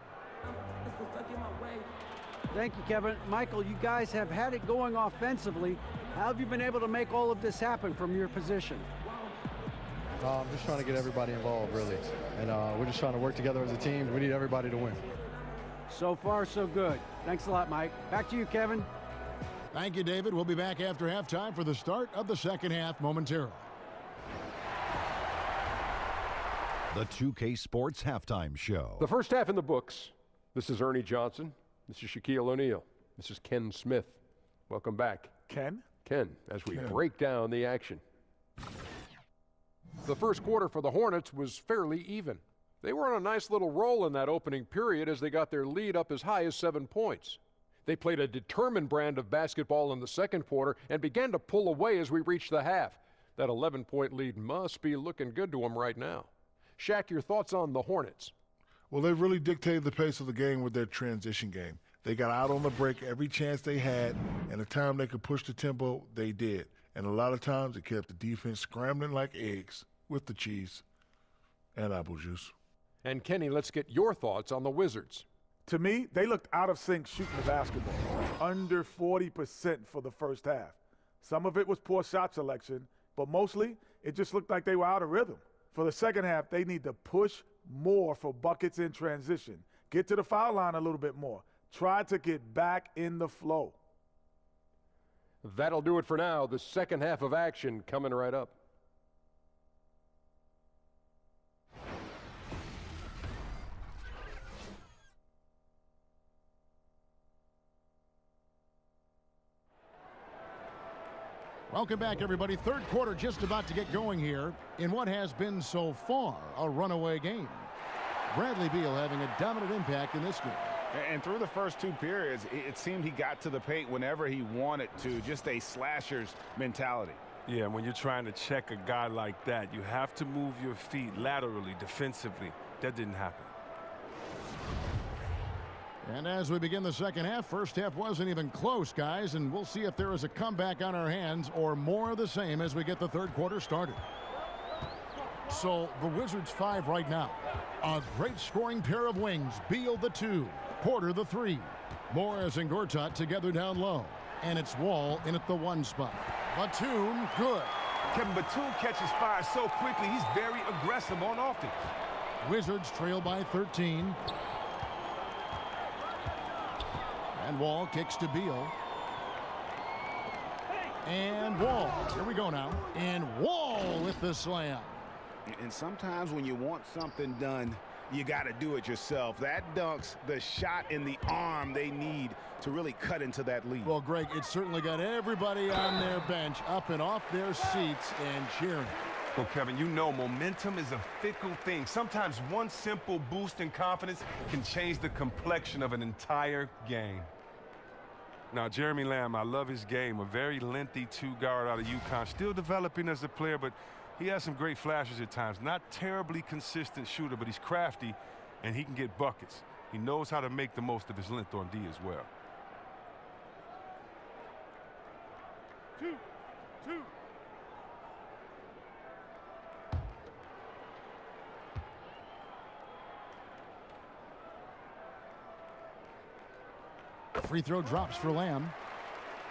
Thank you, Kevin. Michael, you guys have had it going offensively. How have you been able to make all of this happen from your position? I'm just trying to get everybody involved, really. And we're just trying to work together as a team. We need everybody to win. So far, so good. Thanks a lot, Mike. Back to you, Kevin. Thank you, David. We'll be back after halftime for the start of the second half momentarily. The 2K Sports Halftime Show. The first half in the books. This is Ernie Johnson. This is Shaquille O'Neal. This is Ken Smith. Welcome back. Ken? Ken, as we break down the action. The first quarter for the Hornets was fairly even. They were on a nice little roll in that opening period as they got their lead up as high as 7 points. They played a determined brand of basketball in the second quarter and began to pull away as we reached the half. That 11-point lead must be looking good to them right now. Shaq, your thoughts on the Hornets? Well, they really dictated the pace of the game with their transition game. They got out on the break every chance they had, and the time they could push the tempo, they did. And a lot of times it kept the defense scrambling like eggs with the cheese and apple juice. And Kenny, let's get your thoughts on the Wizards. To me, they looked out of sync shooting the basketball, under 40% for the first half. Some of it was poor shot selection, but mostly it just looked like they were out of rhythm. For the second half, they need to push more for buckets in transition. Get to the foul line a little bit more. Try to get back in the flow. That'll do it for now. The second half of action coming right up. Welcome back, everybody. Third quarter just about to get going here in what has been so far a runaway game. Bradley Beal having a dominant impact in this game. And through the first 2 periods, it seemed he got to the paint whenever he wanted to, just a slasher's mentality. Yeah, when you're trying to check a guy like that, you have to move your feet laterally, defensively. That didn't happen. And as we begin the second half, first half wasn't even close, guys, and we'll see if there is a comeback on our hands or more of the same as we get the third quarter started. So the Wizards 5 right now. A great scoring pair of wings. Beal the 2, Porter the 3. Morris and Gortat together down low. And it's Wall in at the 1 spot. Batum, good. Kevin, Batum catches fire so quickly, he's very aggressive on offense. Wizards trail by 13. And Wall kicks to Beal. And Wall. Here we go now. And Wall with the slam. And sometimes when you want something done, you got to do it yourself. That dunks the shot in the arm they need to really cut into that lead. Well, Greg, it certainly got everybody on their bench up and off their seats and cheering. Well, Kevin, you know momentum is a fickle thing. Sometimes one simple boost in confidence can change the complexion of an entire game. Now, Jeremy Lamb, I love his game. A very lengthy 2-guard out of UConn. Still developing as a player, but he has some great flashes at times. Not terribly consistent shooter, but he's crafty, and he can get buckets. He knows how to make the most of his length on D as well. 2. Free throw drops for Lamb.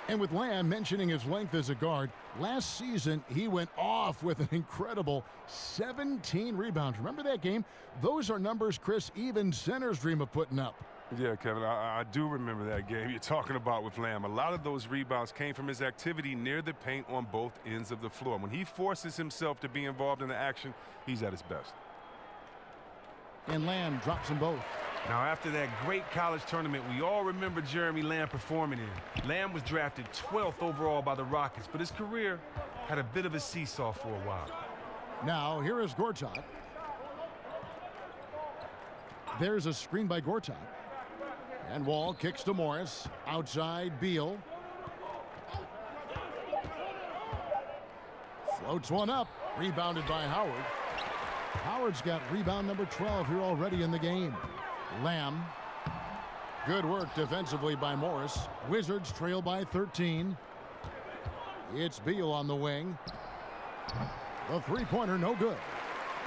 And with Lamb mentioning his length as a guard, last season he went off with an incredible 17 rebounds. Remember that game? Those are numbers, Chris, even centers dream of putting up. Yeah, Kevin, I do remember that game you're talking about with Lamb. A lot of those rebounds came from his activity near the paint on both ends of the floor. When he forces himself to be involved in the action, he's at his best. And Lamb drops them both. Now, after that great college tournament we all remember Jeremy Lamb performing in, Lamb was drafted 12th overall by the Rockets, but his career had a bit of a seesaw for a while. Now, here is Gortat. There's a screen by Gortat. And Wall kicks to Morris. Outside, Beal. Floats one up. Rebounded by Howard. Howard's got rebound number 12 here already in the game. Lamb. Good work defensively by Morris. Wizards trail by 13. It's Beal on the wing. The three-pointer, no good.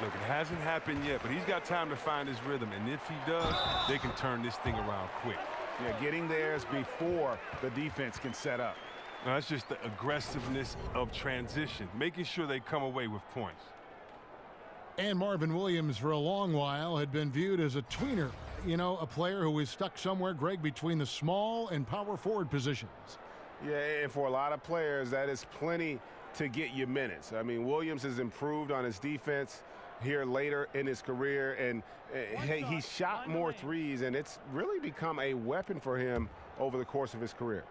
Look, it hasn't happened yet, but he's got time to find his rhythm. And if he does, they can turn this thing around quick. Yeah, getting there is before the defense can set up. Now, that's just the aggressiveness of transition, making sure they come away with points. And Marvin Williams, for a long while, had been viewed as a tweener. You know, a player who was stuck somewhere, Greg, between the small and power forward positions. Yeah, and for a lot of players, that is plenty to get you minutes. I mean, Williams has improved on his defense here later in his career, and hey, he shot more threes, and it's really become a weapon for him over the course of his career.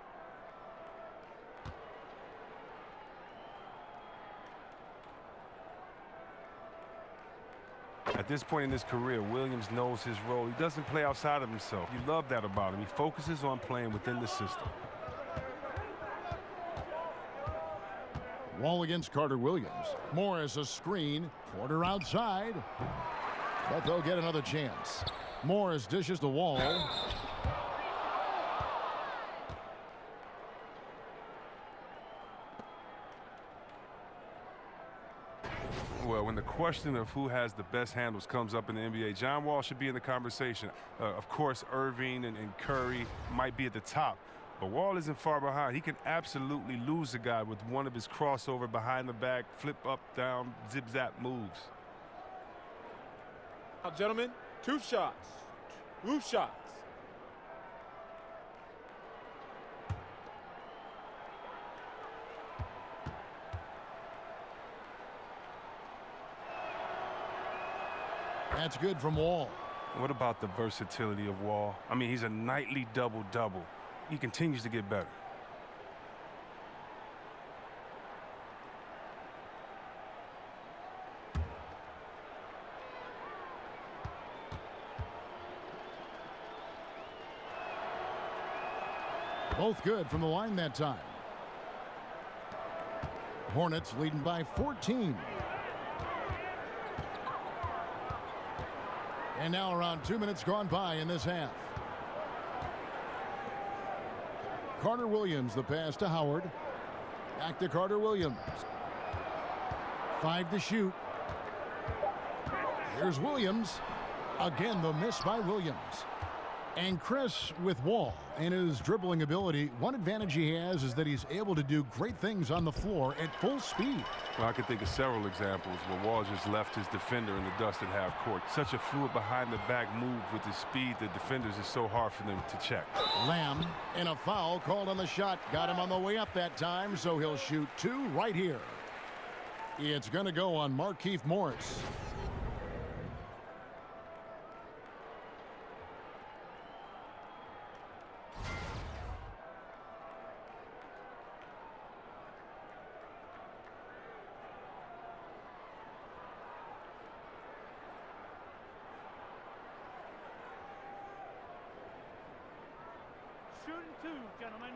At this point in his career, Williams knows his role. He doesn't play outside of himself. You love that about him. He focuses on playing within the system. Wall against Carter Williams. Morris a screen. Porter outside. But they'll get another chance. Morris dishes the Wall. Well, when the question of who has the best handles comes up in the NBA, John Wall should be in the conversation. Of course, Irving and Curry might be at the top, but Wall isn't far behind. He can absolutely lose a guy with one of his crossover behind the back, flip up, down, zip-zap moves. Now, gentlemen, 2 shots. 2 shots. That's good from Wall. What about the versatility of Wall? I mean, he's a nightly double-double. He continues to get better. Both good from the line that time. Hornets leading by 14. And now around 2 minutes gone by in this half. Carter Williams, the pass to Howard. Back to Carter Williams. 5 to shoot. Here's Williams. Again, the miss by Williams. And Chris, with Wall and his dribbling ability, one advantage he has is that he's able to do great things on the floor at full speed. Well, I can think of several examples where Wall just left his defender in the dust at half court. Such a fluid behind-the-back move with his speed, the defenders is so hard for them to check. Lamb, and a foul called on the shot. Got him on the way up that time, so he'll shoot 2 right here. It's going to go on Markieff Morris. Shooting 2, gentlemen.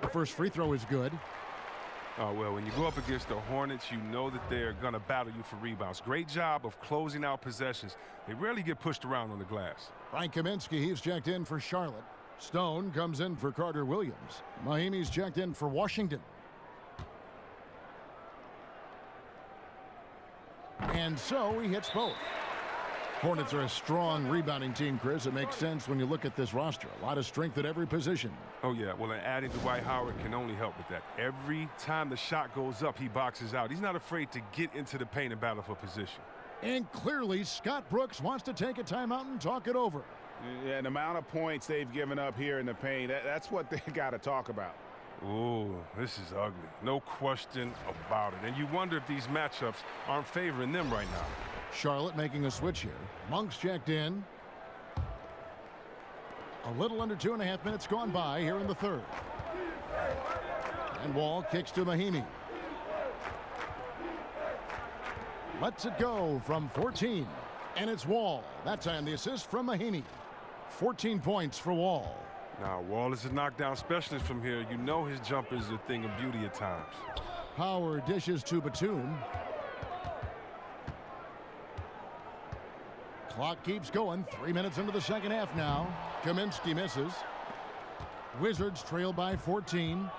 The first free throw is good. Oh, well, when you go up against the Hornets, you know that they're going to battle you for rebounds. Great job of closing out possessions. They rarely get pushed around on the glass. Frank Kaminsky, he's checked in for Charlotte. Stone comes in for Carter Williams. Mahimi's checked in for Washington. And so he hits both. Hornets are a strong rebounding team, Chris. It makes sense when you look at this roster. A lot of strength at every position. Oh, yeah. Well, and adding Dwight Howard can only help with that. Every time the shot goes up, he boxes out. He's not afraid to get into the paint and battle for position. And clearly, Scott Brooks wants to take a timeout and talk it over. Yeah, the amount of points they've given up here in the paint, that's what they got to talk about. Ooh, this is ugly. No question about it. And you wonder if these matchups aren't favoring them right now. Charlotte making a switch here. Monk's checked in. A little under 2.5 minutes gone by here in the third. And Wall kicks to Mahimi. Lets it go from 14. And it's Wall. That time the assist from Mahimi. 14 points for Wall. Now, Wall is a knockdown specialist from here. You know his jumper is a thing of beauty at times. Howard dishes to Batum. Clock keeps going. 3 minutes into the second half now. Kaminsky misses. Wizards trail by 14.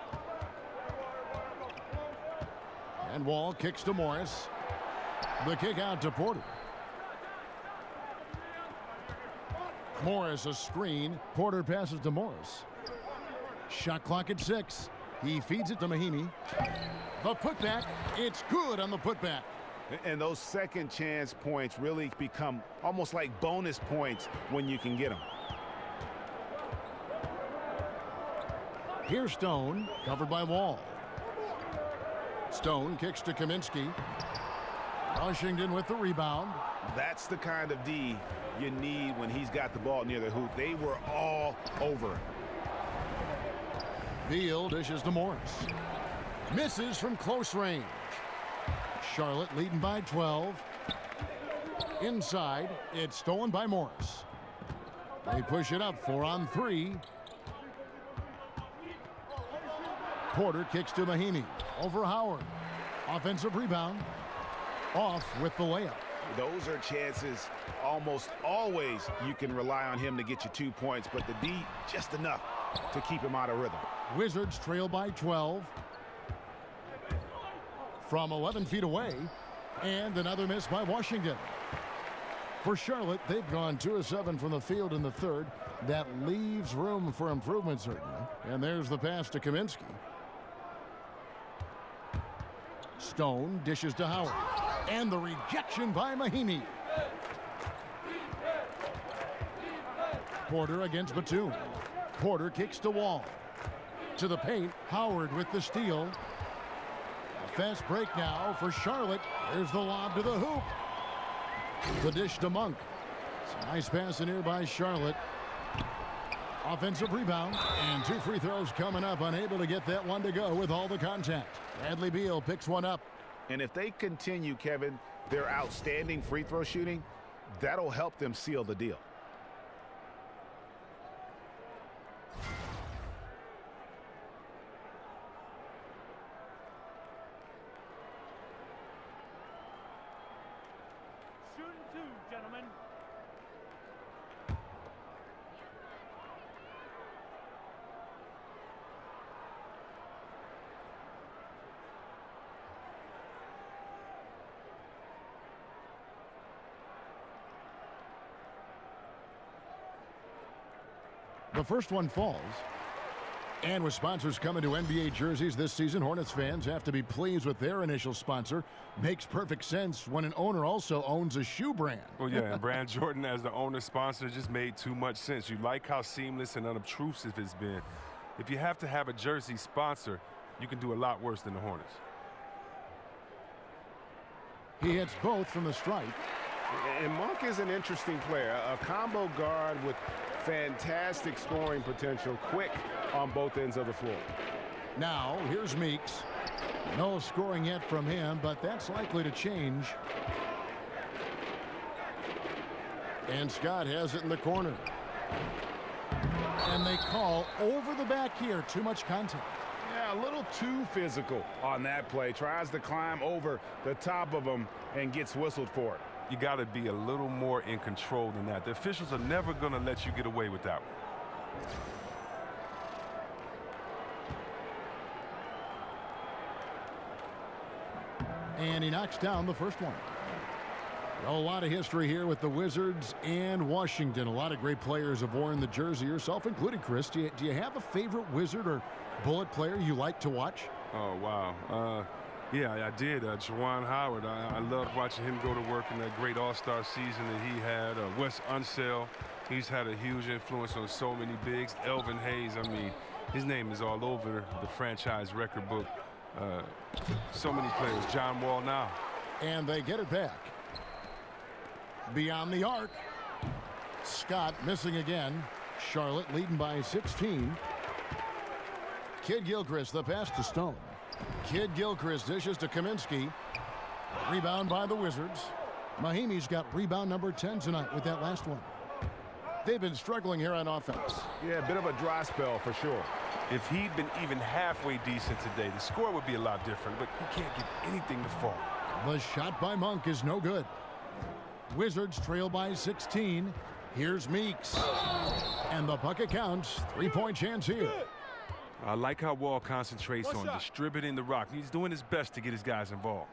And Wall kicks to Morris. The kick out to Porter. Morris a screen. Porter passes to Morris. Shot clock at 6. He feeds it to Mahimi. The putback. It's good on the putback. And those second chance points really become almost like bonus points when you can get them. Here's Stone, covered by Wall. Stone kicks to Kaminsky. Washington with the rebound. That's the kind of D you need when he's got the ball near the hoop. They were all over. Beal dishes to Morris. Misses from close range. Charlotte leading by 12. Inside, it's stolen by Morris. They push it up 4 on 3. Porter kicks to Mahimi. Over Howard. Offensive rebound. Off with the layup. Those are chances almost always you can rely on him to get you 2 points, but the D just enough to keep him out of rhythm. Wizards trail by 12 from 11 feet away, and another miss by Washington. For Charlotte, they've gone 2 of 7 from the field in the third. That leaves room for improvement, certainly. And there's the pass to Kaminsky. Stone dishes to Howard. And the rejection by Mahimi. Porter against Batum. Porter kicks to Wall. To the paint, Howard with the steal. A fast break now for Charlotte. There's the lob to the hoop. The dish to Monk. It's a nice pass in here by Charlotte. Offensive rebound, and 2 free throws coming up. Unable to get that one to go with all the contact. Bradley Beal picks one up. And if they continue, Kevin, their outstanding free throw shooting, that'll help them seal the deal. Shooting 2, gentlemen. The first one falls. And with sponsors coming to NBA jerseys this season, Hornets fans have to be pleased with their initial sponsor. Makes perfect sense when an owner also owns a shoe brand. Well, yeah, and Brand Jordan as the owner sponsor just made too much sense. You like how seamless and unobtrusive it's been. If you have to have a jersey sponsor, you can do a lot worse than the Hornets. He hits both from the stripe. And Monk is an interesting player, a combo guard with fantastic scoring potential, quick on both ends of the floor. Now, here's Meeks. No scoring yet from him, but that's likely to change. And Scott has it in the corner. And they call over the back here. Too much contact. Yeah, a little too physical on that play. Tries to climb over the top of him and gets whistled for it. You got to be a little more in control than that. The officials are never going to let you get away with that one. And he knocks down the first one. A lot of history here with the Wizards and Washington. A lot of great players have worn the jersey, yourself included, Chris. Do you have a favorite Wizard or Bullet player you like to watch? Oh, wow. Yeah, I did. Juwan Howard. I loved watching him go to work in that great All-Star season that he had. Wes Unseld, he's had a huge influence on so many bigs. Elvin Hayes, I mean, his name is all over the franchise record book. So many players. John Wall now. And they get it back. Beyond the arc. Scott missing again. Charlotte leading by 16. Kid Gilchrist, the pass to Stone. Kid Gilchrist dishes to Kaminsky. Rebound by the Wizards. Mahimi's got rebound number 10 tonight with that last one. They've been struggling here on offense. Yeah, a bit of a dry spell for sure. If he'd been even halfway decent today, the score would be a lot different, but he can't get anything to fall. The shot by Monk is no good. Wizards trail by 16. Here's Meeks. And the bucket counts. 3-point chance here. I like how Wall concentrates on distributing the rock. He's doing his best to get his guys involved.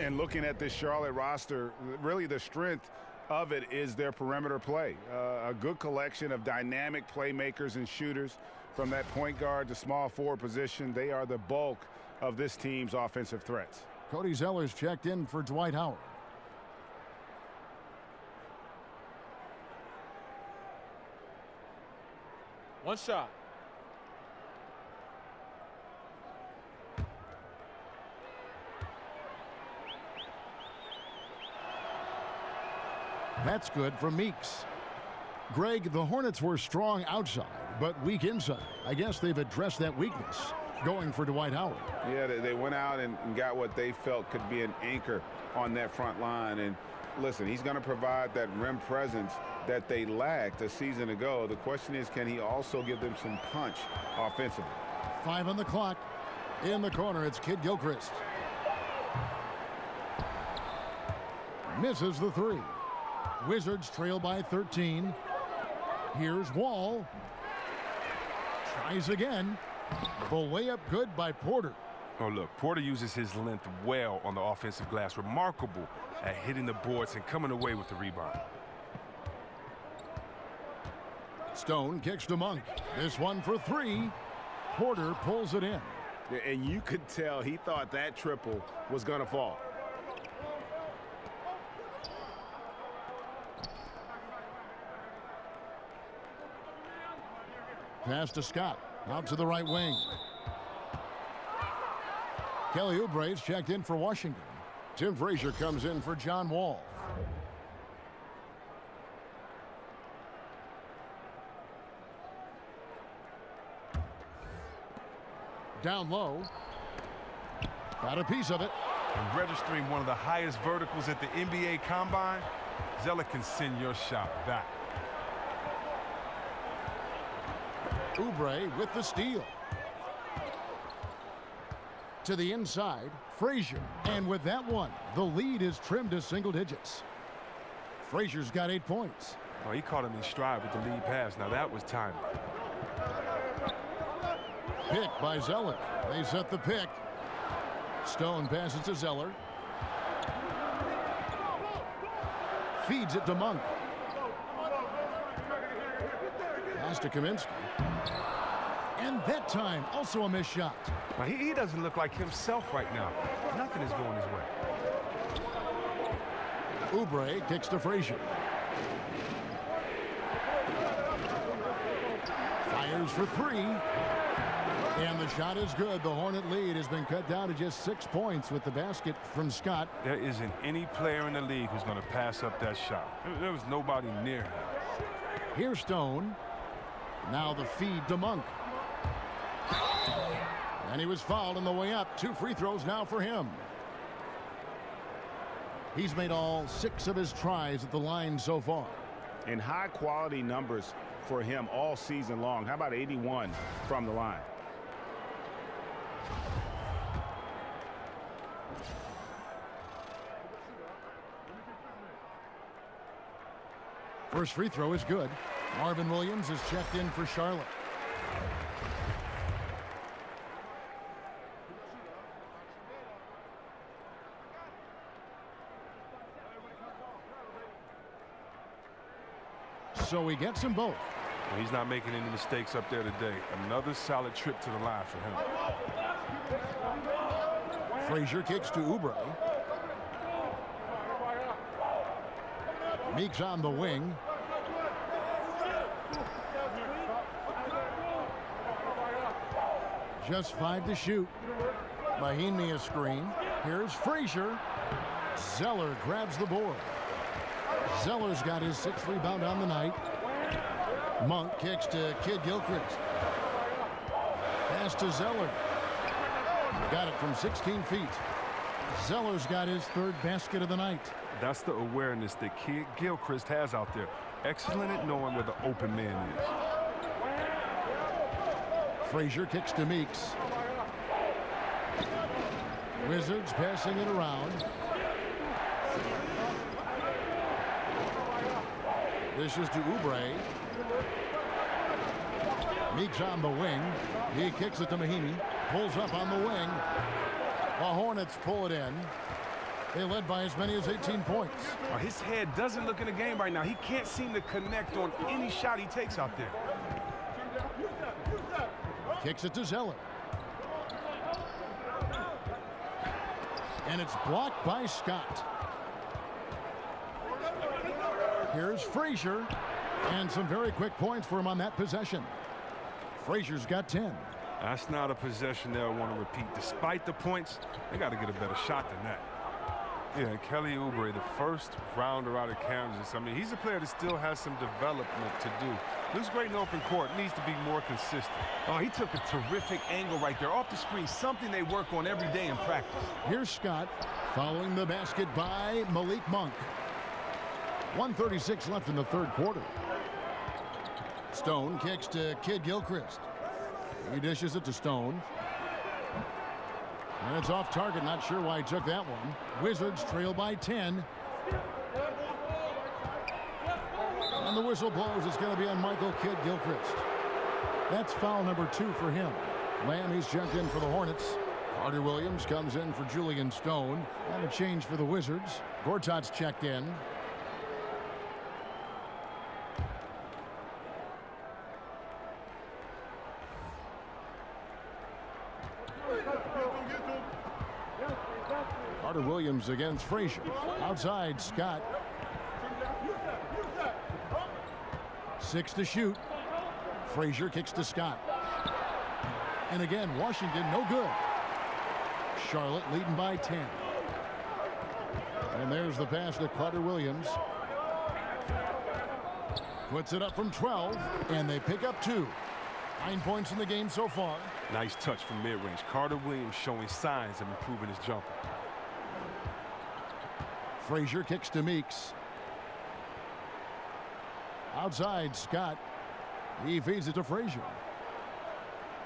And looking at this Charlotte roster, really the strength of it is their perimeter play. A good collection of dynamic playmakers and shooters from that point guard to small forward position. They are the bulk of this team's offensive threats. Cody Zeller's checked in for Dwight Howard. One shot. That's good from Meeks. Greg, the Hornets were strong outside, but weak inside. I guess they've addressed that weakness, going for Dwight Howard. Yeah, they went out and got what they felt could be an anchor on that front line. And listen, he's going to provide that rim presence that they lacked a season ago. The question is, can he also give them some punch offensively? 5 on the clock. In the corner, it's Kid Gilchrist. Misses the three. Wizards trail by 13. Here's Wall. Tries again. The layup good by Porter. Oh, look, Porter uses his length well on the offensive glass. Remarkable at hitting the boards and coming away with the rebound. Stone kicks to Monk. This one for three. Porter pulls it in. And you could tell he thought that triple was going to fall. Pass to Scott. Out to the right wing. Kelly Oubre's checked in for Washington. Tim Frazier comes in for John Wall. Down low. Got a piece of it. And registering one of the highest verticals at the NBA Combine, Zeller can send your shot back. Oubre with the steal. To the inside, Frazier. And with that one, the lead is trimmed to single digits. Frazier's got 8 points. Oh, he caught him in stride with the lead pass. Now that was timely. Pick by Zeller. They set the pick. Stone passes to Zeller. Feeds it to Monk. Pass to Kaminsky. And that time, also a missed shot. Now, he doesn't look like himself right now. Nothing is going his way. Oubre kicks to Frazier. Fires for three. And the shot is good. The Hornet lead has been cut down to just 6 points with the basket from Scott. There isn't any player in the league who's going to pass up that shot. There was nobody near him. Here's Stone. Now the feed to Monk. And he was fouled on the way up. 2 free throws now for him. He's made all 6 of his tries at the line so far. And high quality numbers for him all season long. How about 81 from the line? First free throw is good. Marvin Williams is checked in for Charlotte. So he gets them both. Well, he's not making any mistakes up there today. Another solid trip to the line for him. Frazier kicks to Oubre. Meeks on the wing. Just 5 to shoot. Mahinmi a screen. Here's Frazier. Zeller grabs the board. Zeller's got his 6th rebound on the night. Monk kicks to Kid Gilchrist. Pass to Zeller. Got it from 16 feet. Zeller's got his 3rd basket of the night. That's the awareness that Kid Gilchrist has out there. Excellent at knowing where the open man is. Frazier kicks to Meeks. Wizards passing it around. This is to Oubre. Meeks on the wing. He kicks it to Mahinmi. Pulls up on the wing. The Hornets pull it in. They led by as many as 18 points. Well, his head doesn't look in the game right now. He can't seem to connect on any shot he takes out there. Kicks it to Zeller. And it's blocked by Scott. Here's Frazier. And some very quick points for him on that possession. Frazier's got 10. That's not a possession they'll want to repeat. Despite the points, they got to get a better shot than that. Yeah, Kelly Oubre, the first rounder out of Kansas. I mean, he's a player that still has some development to do. Looks great in open court, needs to be more consistent. Oh, he took a terrific angle right there off the screen, something they work on every day in practice. Here's Scott following the basket by Malik Monk. 1:36 left in the 3rd quarter. Stone kicks to Kid Gilchrist. He dishes it to Stone. And it's off target. Not sure why he took that one. Wizards trail by 10. the whistle blows. It's going to be on Michael Kidd-Gilchrist. That's foul number 2 for him. Lamb, he's checked in for the Hornets. Carter Williams comes in for Julian Stone. And a change for the Wizards. Gortat's checked in. Carter Williams against Frazier. Outside, Scott. 6 to shoot. Frazier kicks to Scott. And again, Washington, no good. Charlotte leading by 10. And there's the pass to Carter Williams. Puts it up from 12, and they pick up 2. 9 points in the game so far. Nice touch from mid-range. Carter Williams showing signs of improving his jumper. Frazier kicks to Meeks. Outside, Scott. He feeds it to Frazier.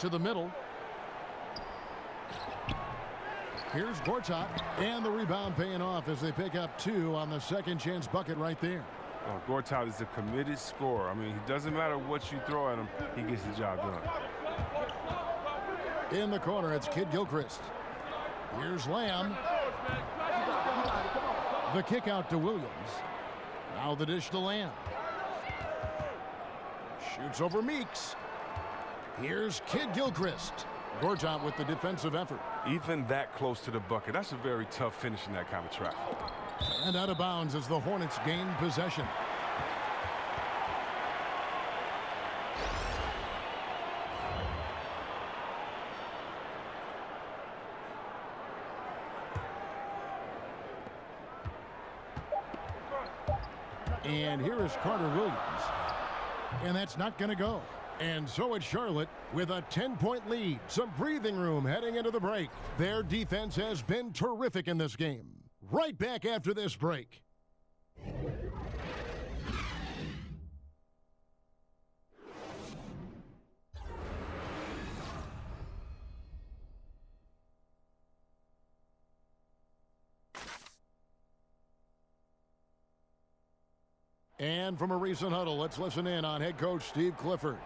To the middle. Here's Gortat, and the rebound paying off as they pick up 2 on the second chance bucket right there. Oh, Gortat is a committed scorer. I mean, it doesn't matter what you throw at him, he gets the job done. In the corner, it's Kidd-Gilchrist. Here's Lamb. The kick out to Williams. Now the dish to Lamb. Shoots over Meeks. Here's Kidd-Gilchrist. Gortat with the defensive effort. Even that close to the bucket, that's a very tough finish in that kind of traffic. And out of bounds as the Hornets gain possession. And here is Carter Williams. And that's not going to go. And so it's Charlotte with a 10-point lead. Some breathing room heading into the break. Their defense has been terrific in this game. Right back after this break. And from a recent huddle, let's listen in on head coach Steve Clifford.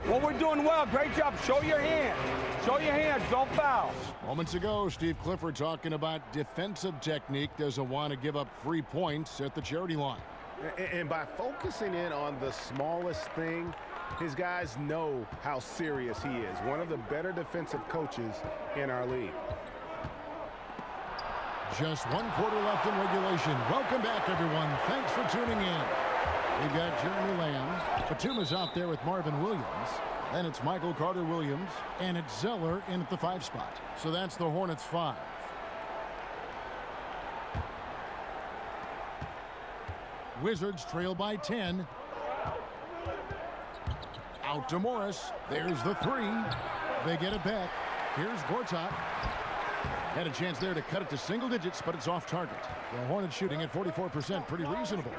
Well, we're doing well. Great job. Show your hands. Show your hands. Don't foul. Moments ago, Steve Clifford talking about defensive technique. Doesn't want to give up free points at the charity line. And by focusing in on the smallest thing, his guys know how serious he is. One of the better defensive coaches in our league. Just 1 quarter left in regulation. Welcome back, everyone. Thanks for tuning in. We've got Jeremy Lamb. Batum is out there with Marvin Williams. Then it's Michael Carter Williams. And it's Zeller in at the 5 spot. So that's the Hornets 5. Wizards trail by 10. Out to Morris. There's the 3. They get it back. Here's Gortat. Had a chance there to cut it to single digits, but it's off target. The Hornets shooting at 44%, pretty reasonable.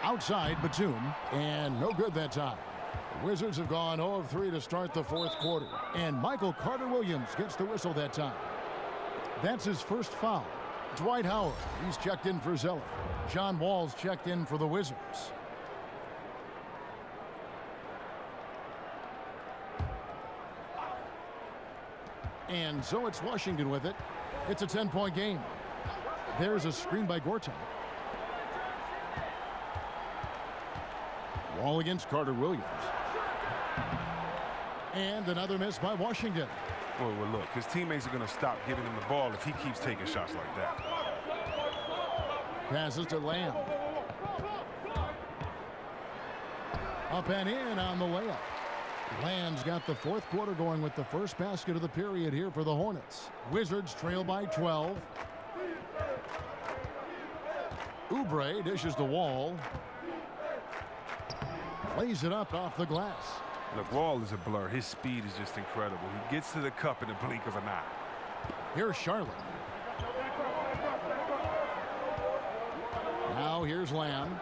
Outside, Batum, and no good that time. The Wizards have gone 0 of 3 to start the 4th quarter. And Michael Carter Williams gets the whistle that time. That's his first foul. Dwight Howard, he's checked in for Zeller. John Wall's checked in for the Wizards. And so it's Washington with it. It's a 10-point game. There's a screen by Gortat. Wall against Carter Williams. And another miss by Washington. Well, look, his teammates are going to stop giving him the ball if he keeps taking shots like that. Passes to Lamb. Up and in on the layup. Lamb's got the 4th quarter going with the first basket of the period here for the Hornets. Wizards trail by 12. Oubre dishes the Wall. Lays it up off the glass. Look, Wall is a blur. His speed is just incredible. He gets to the cup in the blink of an eye. Here's Charlotte. Now here's Lamb.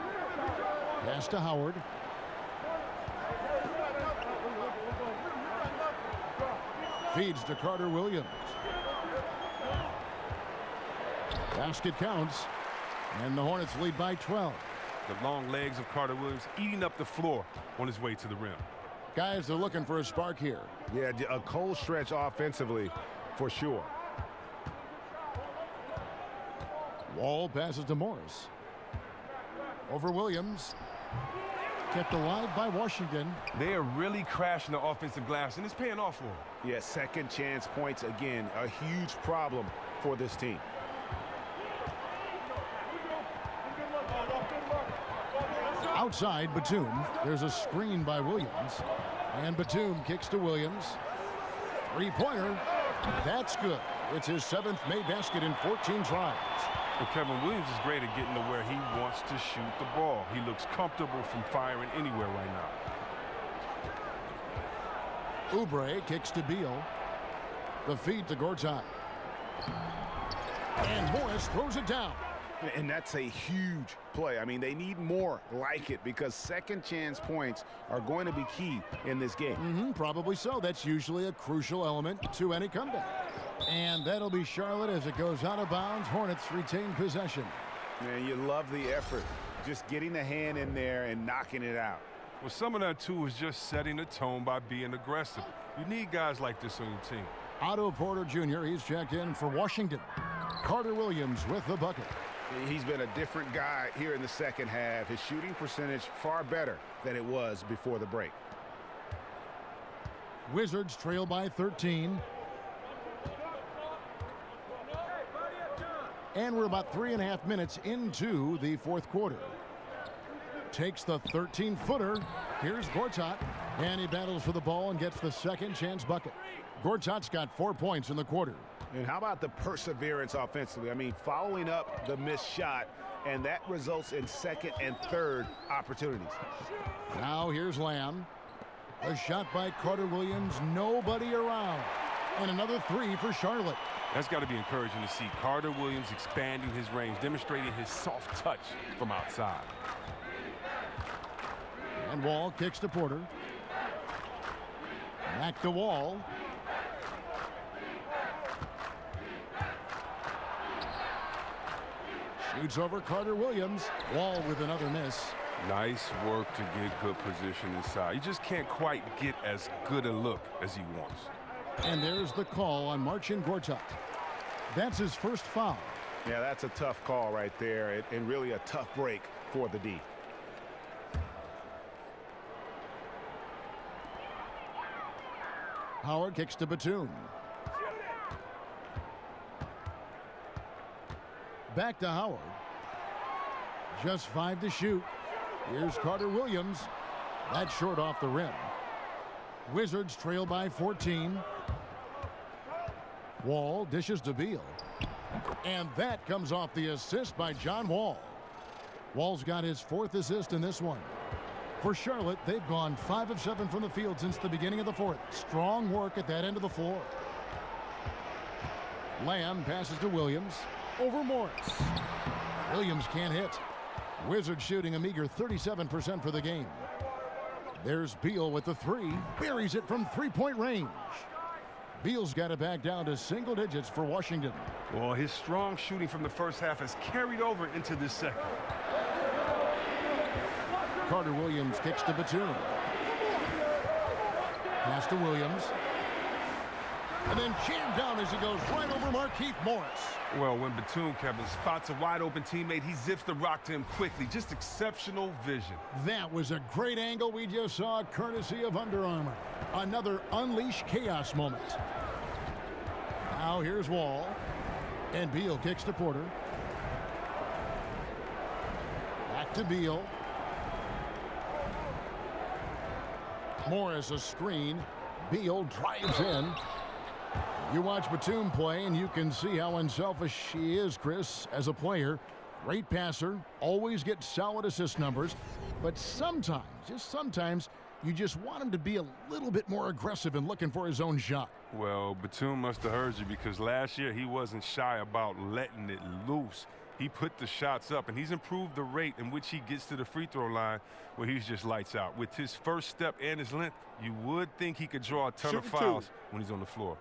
Pass to Howard. Feeds to Carter Williams. Basket counts, and the Hornets lead by 12. The long legs of Carter Williams eating up the floor on his way to the rim. Guys are looking for a spark here. Yeah, a cold stretch offensively for sure. Wall passes to Morris. Over Williams. Kept alive by Washington. They are really crashing the offensive glass, and it's paying off for them. Yeah, second chance points, again, a huge problem for this team. Outside Batum. There's a screen by Williams. And Batum kicks to Williams. Three-pointer. That's good. It's his 7th made basket in 14 tries. And Kevin Williams is great at getting to where he wants to shoot the ball. He looks comfortable from firing anywhere right now. Oubre kicks to Beal. The feed to Gortat. And Morris throws it down. And that's a huge play. I mean, they need more like it because second chance points are going to be key in this game. Probably so. That's usually a crucial element to any comeback. And that'll be Charlotte as it goes out of bounds. Hornets retain possession. Man, you love the effort. Just getting the hand in there and knocking it out. Well, some of that, too, is just setting the tone by being aggressive. You need guys like this on your team. Otto Porter Jr., he's checked in for Washington. Carter Williams with the bucket. He's been a different guy here in the second half. His shooting percentage far better than it was before the break. Wizards trail by 13. And we're about 3.5 minutes into the fourth quarter. Takes the 13-footer. Here's Gortat. And he battles for the ball and gets the second chance bucket. Gortat's got 4 points in the quarter. And how about the perseverance offensively? I mean, following up the missed shot, and that results in second and third opportunities. Now here's Lamb. A shot by Carter Williams. Nobody around. And another 3 for Charlotte. That's got to be encouraging to see. Carter Williams expanding his range, demonstrating his soft touch from outside. And Wall kicks to Porter. Back to Wall. Shoots over Carter Williams. Wall with another miss. Nice work to get good position inside. You just can't quite get as good a look as he wants. And there's the call on Marcin Gortat. That's his first foul. Yeah, that's a tough call right there, and really a tough break for the D. Howard kicks to Batum. Back to Howard. Just 5 to shoot. Here's Carter Williams. That's short off the rim. Wizards trail by 14. Wall dishes to Beal. And that comes off the assist by John Wall. Wall's got his 4th assist in this one. For Charlotte, they've gone 5 of 7 from the field since the beginning of the fourth. Strong work at that end of the floor. Lamb passes to Williams. Over Morris. Williams can't hit. Wizards shooting a meager 37% for the game. There's Beal with the 3. Buries it from 3-point range. Beal's got it back down to single digits for Washington. Well, his strong shooting from the first half has carried over into this second. Carter Williams kicks to Batum. Pass to Williams. And then jammed down as he goes right over Markieff Morris. Well, when Batum, Kevin, spots a wide-open teammate, he zips the rock to him quickly. Just exceptional vision. That was a great angle we just saw, courtesy of Under Armour. Another unleash chaos moment. Now here's Wall. And Beal kicks to Porter. Back to Beal. Morris a screen. Beal drives in. You watch Batum play, and you can see how unselfish he is, Chris, as a player. Great passer, always gets solid assist numbers, but sometimes, just sometimes, you just want him to be a little bit more aggressive in looking for his own shot. Well, Batum must have heard you because last year he wasn't shy about letting it loose. He put the shots up, and he's improved the rate in which he gets to the free throw line where he's just lights out. With his first step and his length, you would think he could draw a ton of fouls when he's on the floor.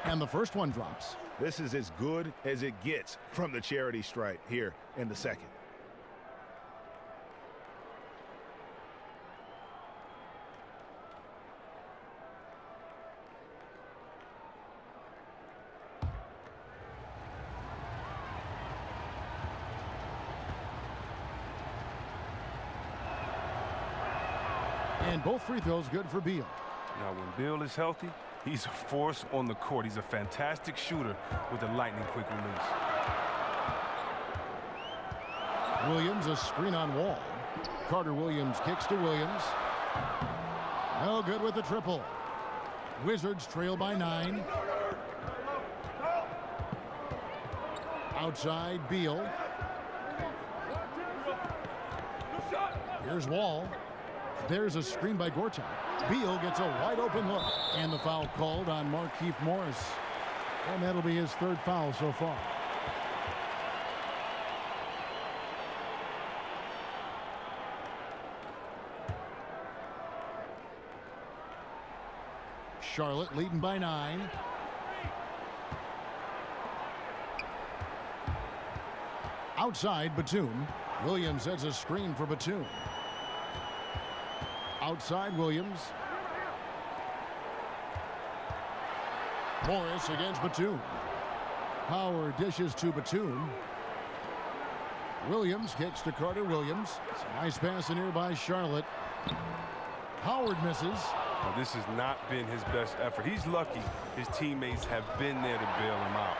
And the first one drops. This is as good as it gets from the charity stripe here in the second. And both free throws good for Beal. Now, when Beal is healthy, he's a force on the court. He's a fantastic shooter with a lightning-quick release. Williams, a screen on Wall. Carter Williams kicks to Williams. No good with the triple. Wizards trail by 9. Outside, Beal. Here's Wall. There's a screen by Gortat. Beal gets a wide open look. And the foul called on Markieff Morris. And that'll be his third foul so far. Charlotte leading by 9. Outside, Batum. Williams has a screen for Batum. Outside, Williams. Morris against Batum. Howard dishes to Batum. Williams kicks to Carter Williams. It's a nice pass in here by Charlotte. Howard misses. Now, this has not been his best effort. He's lucky his teammates have been there to bail him out.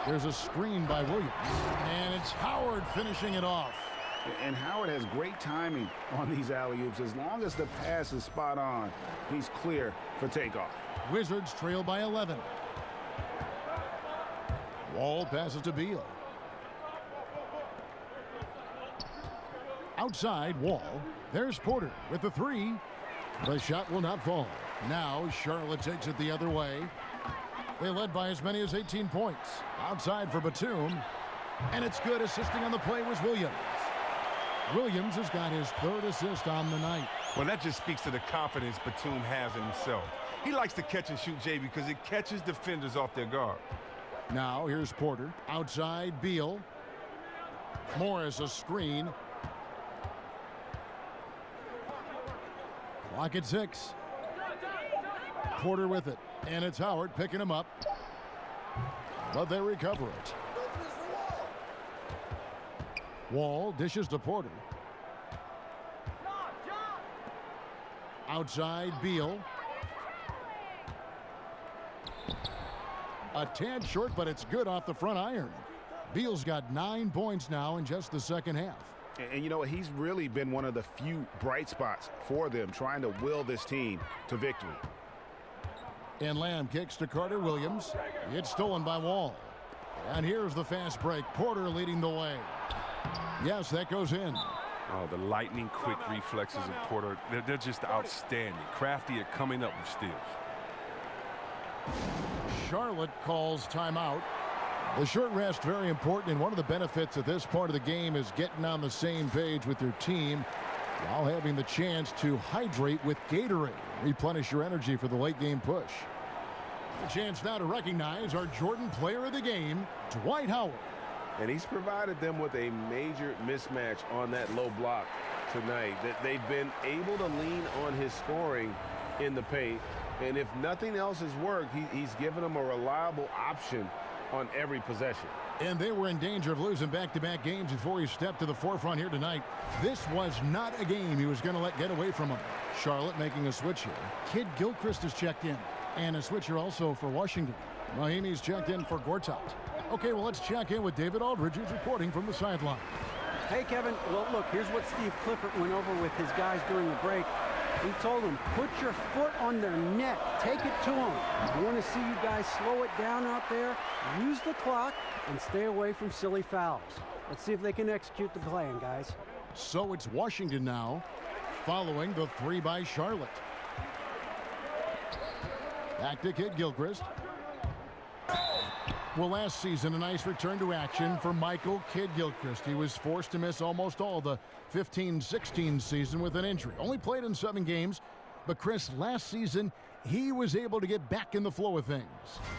There's a screen by Williams. And it's Howard finishing it off. And Howard has great timing on these alley-oops. As long as the pass is spot on, he's clear for takeoff. Wizards trail by 11. Wall passes to Beal. Outside, Wall. There's Porter with the 3. The shot will not fall. Now Charlotte takes it the other way. They led by as many as 18 points. Outside for Batum. And it's good. Assisting on the play was Williams. Williams has got his 3rd assist on the night. Well, that just speaks to the confidence Batum has in himself. He likes to catch and shoot, Jay, because it catches defenders off their guard. Now here's Porter. Outside, Beal. Morris a screen. Clock at 6. Porter with it. And it's Howard picking him up. But they recover it. Wall dishes to Porter. Outside, Beal. A tad short, but it's good off the front iron. Beal's got 9 points now in just the second half. And you know, he's really been one of the few bright spots for them, trying to will this team to victory. And Lamb kicks to Carter Williams. It's stolen by Wall. And here's the fast break. Porter leading the way. Yes, that goes in. Oh, the lightning quick reflexes of Porter, they're just outstanding. Crafty at coming up with steals. Charlotte calls timeout. The short rest very important, and one of the benefits of this part of the game is getting on the same page with your team while having the chance to hydrate with Gatorade. Replenish your energy for the late game push. A chance now to recognize our Jordan player of the game, Dwight Howard. And he's provided them with a major mismatch on that low block tonight. That they've been able to lean on his scoring in the paint. And if nothing else has worked, he's given them a reliable option on every possession. And they were in danger of losing back-to-back games before he stepped to the forefront here tonight. This was not a game he was going to let get away from him. Charlotte making a switch here. Kid Gilchrist has checked in. And a switcher also for Washington. Mahimi's checked in for Gortat. Okay, well, let's check in with David Aldridge, who's reporting from the sideline. Hey, Kevin. Well, look, here's what Steve Clifford went over with his guys during the break. He told them, put your foot on their neck. Take it to them. I want to see you guys slow it down out there. Use the clock and stay away from silly fouls. Let's see if they can execute the plan, guys. So it's Washington now, following the 3 by Charlotte. Back to Kid Gilchrist. Well, last season, a nice return to action for Michael Kidd-Gilchrist. He was forced to miss almost all the 15-16 season with an injury. Only played in 7 games, but Chris, last season, he was able to get back in the flow of things.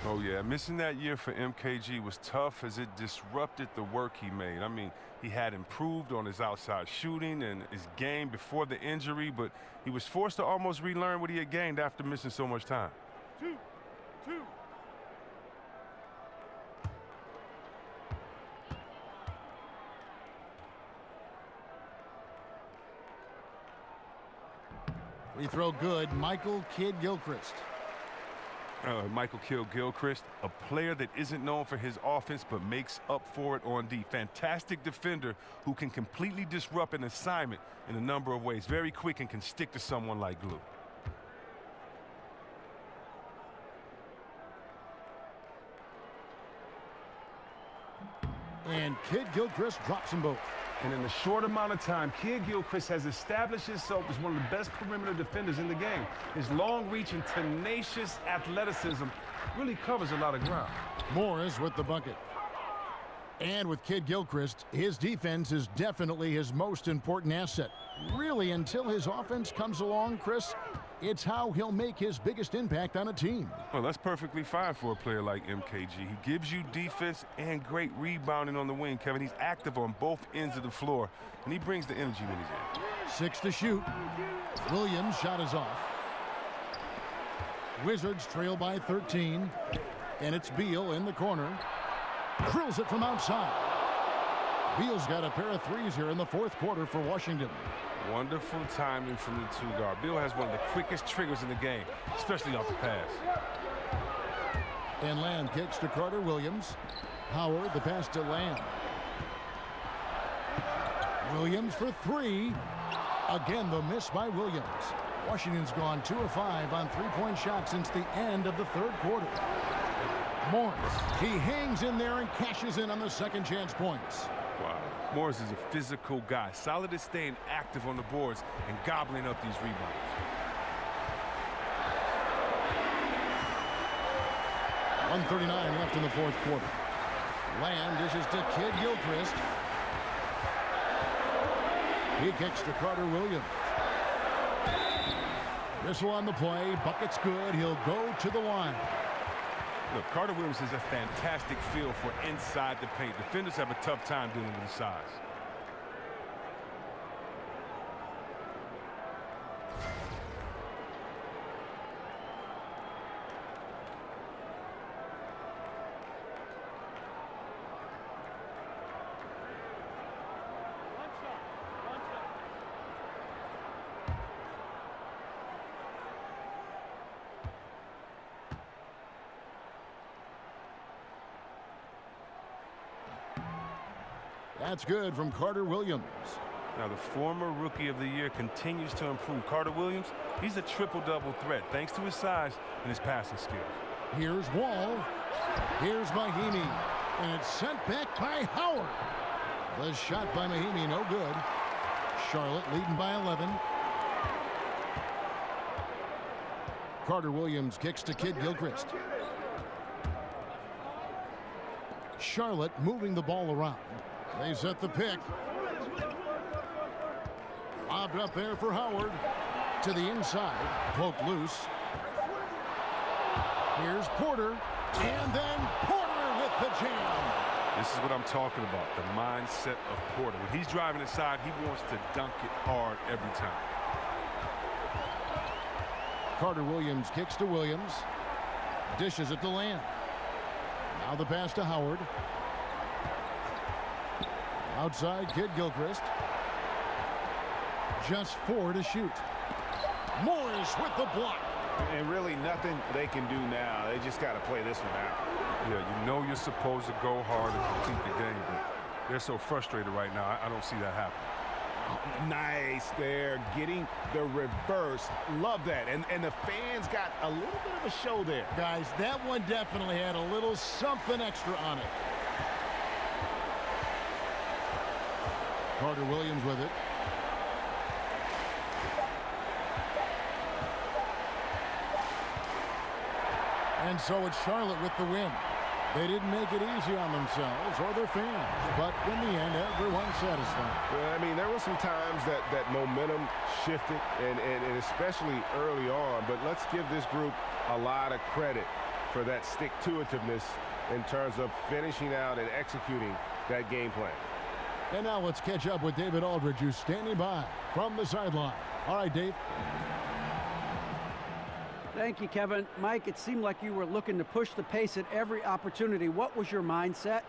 Oh, yeah. Missing that year for MKG was tough as it disrupted the work he made. I mean, he had improved on his outside shooting and his game before the injury, but he was forced to almost relearn what he had gained after missing so much time. 2-2. Free throw good. Michael Kidd-Gilchrist. Michael Kidd-Gilchrist, a player that isn't known for his offense but makes up for it on D. Fantastic defender who can completely disrupt an assignment in a number of ways. Very quick and can stick to someone like glue. And Kidd-Gilchrist drops them both. And in a short amount of time, Kidd-Gilchrist has established himself as one of the best perimeter defenders in the game. His long reach and tenacious athleticism really covers a lot of ground. Morris with the bucket. And with Kidd-Gilchrist, his defense is definitely his most important asset. Really, until his offense comes along, Chris, it's how he'll make his biggest impact on a team. Well, that's perfectly fine for a player like MKG. He gives you defense and great rebounding on the wing, Kevin. He's active on both ends of the floor, and he brings the energy when he's in. 6 to shoot. Williams' shot is off. Wizards trail by 13, and it's Beal in the corner. Drills it from outside. Beal's got a pair of threes here in the 4th quarter for Washington. Wonderful timing from the 2-guard. Beal has one of the quickest triggers in the game, especially off the pass. And Land kicks to Carter Williams. Howard, the pass to Land. Williams for 3. Again, the miss by Williams. Washington's gone 2 of 5 on 3-point shots since the end of the 3rd quarter. Morris, he hangs in there and cashes in on the second chance points. Wow. Morris is a physical guy, solid at staying active on the boards and gobbling up these rebounds. .139 left in the 4th quarter. Land dishes to Kidd-Gilchrist. He kicks to Carter Williams. Missile on the play. Bucket's good. He'll go to the line. Look, Carter Williams has a fantastic feel for inside the paint. Defenders have a tough time dealing with his size. That's good from Carter Williams. Now, the former Rookie of the Year continues to improve. Carter Williams, he's a triple-double threat thanks to his size and his passing skills. Here's Wall. Here's Mahimi. And it's sent back by Howard. The shot by Mahimi, no good. Charlotte leading by 11. Carter Williams kicks to Kidd-Gilchrist. Charlotte moving the ball around. They set the pick. Lobbed up there for Howard. To the inside. Poked loose. Here's Porter. And then Porter with the jam. This is what I'm talking about, the mindset of Porter. When he's driving inside, he wants to dunk it hard every time. Carter Williams kicks to Williams. Dishes it to Land. Now the pass to Howard. Outside, Kidd-Gilchrist. Just 4 to shoot. Morris with the block. And really nothing they can do now. They just got to play this one out. Yeah, you know you're supposed to go hard and complete the game, but they're so frustrated right now. I don't see that happening. Nice there, getting the reverse. Love that. And the fans got a little bit of a show there. Guys, that one definitely had a little something extra on it. Carter Williams with it. And so it's Charlotte with the win. They didn't make it easy on themselves or their fans, but in the end, everyone's satisfied. Well, I mean, there were some times that momentum shifted, and especially early on, but let's give this group a lot of credit for that stick-to-itiveness in terms of finishing out and executing that game plan. And now let's catch up with David Aldridge, who's standing by from the sideline. All right, Dave. Thank you, Kevin. Mike, it seemed like you were looking to push the pace at every opportunity. What was your mindset?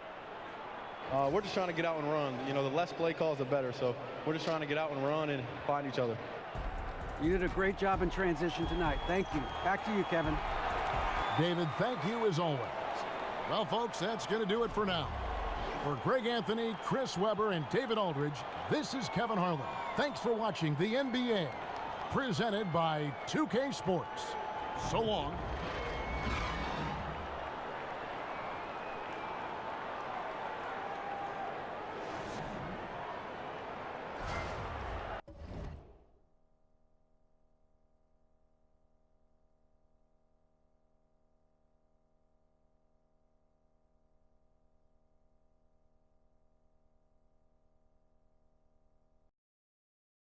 We're just trying to get out and run. You know, the less play calls, the better. So we're just trying to get out and run and find each other. You did a great job in transition tonight. Thank you. Back to you, Kevin. David, thank you as always. Well, folks, that's going to do it for now. For Greg Anthony, Chris Webber, and David Aldridge, this is Kevin Harlan. Thanks for watching the NBA, presented by 2K Sports. So long.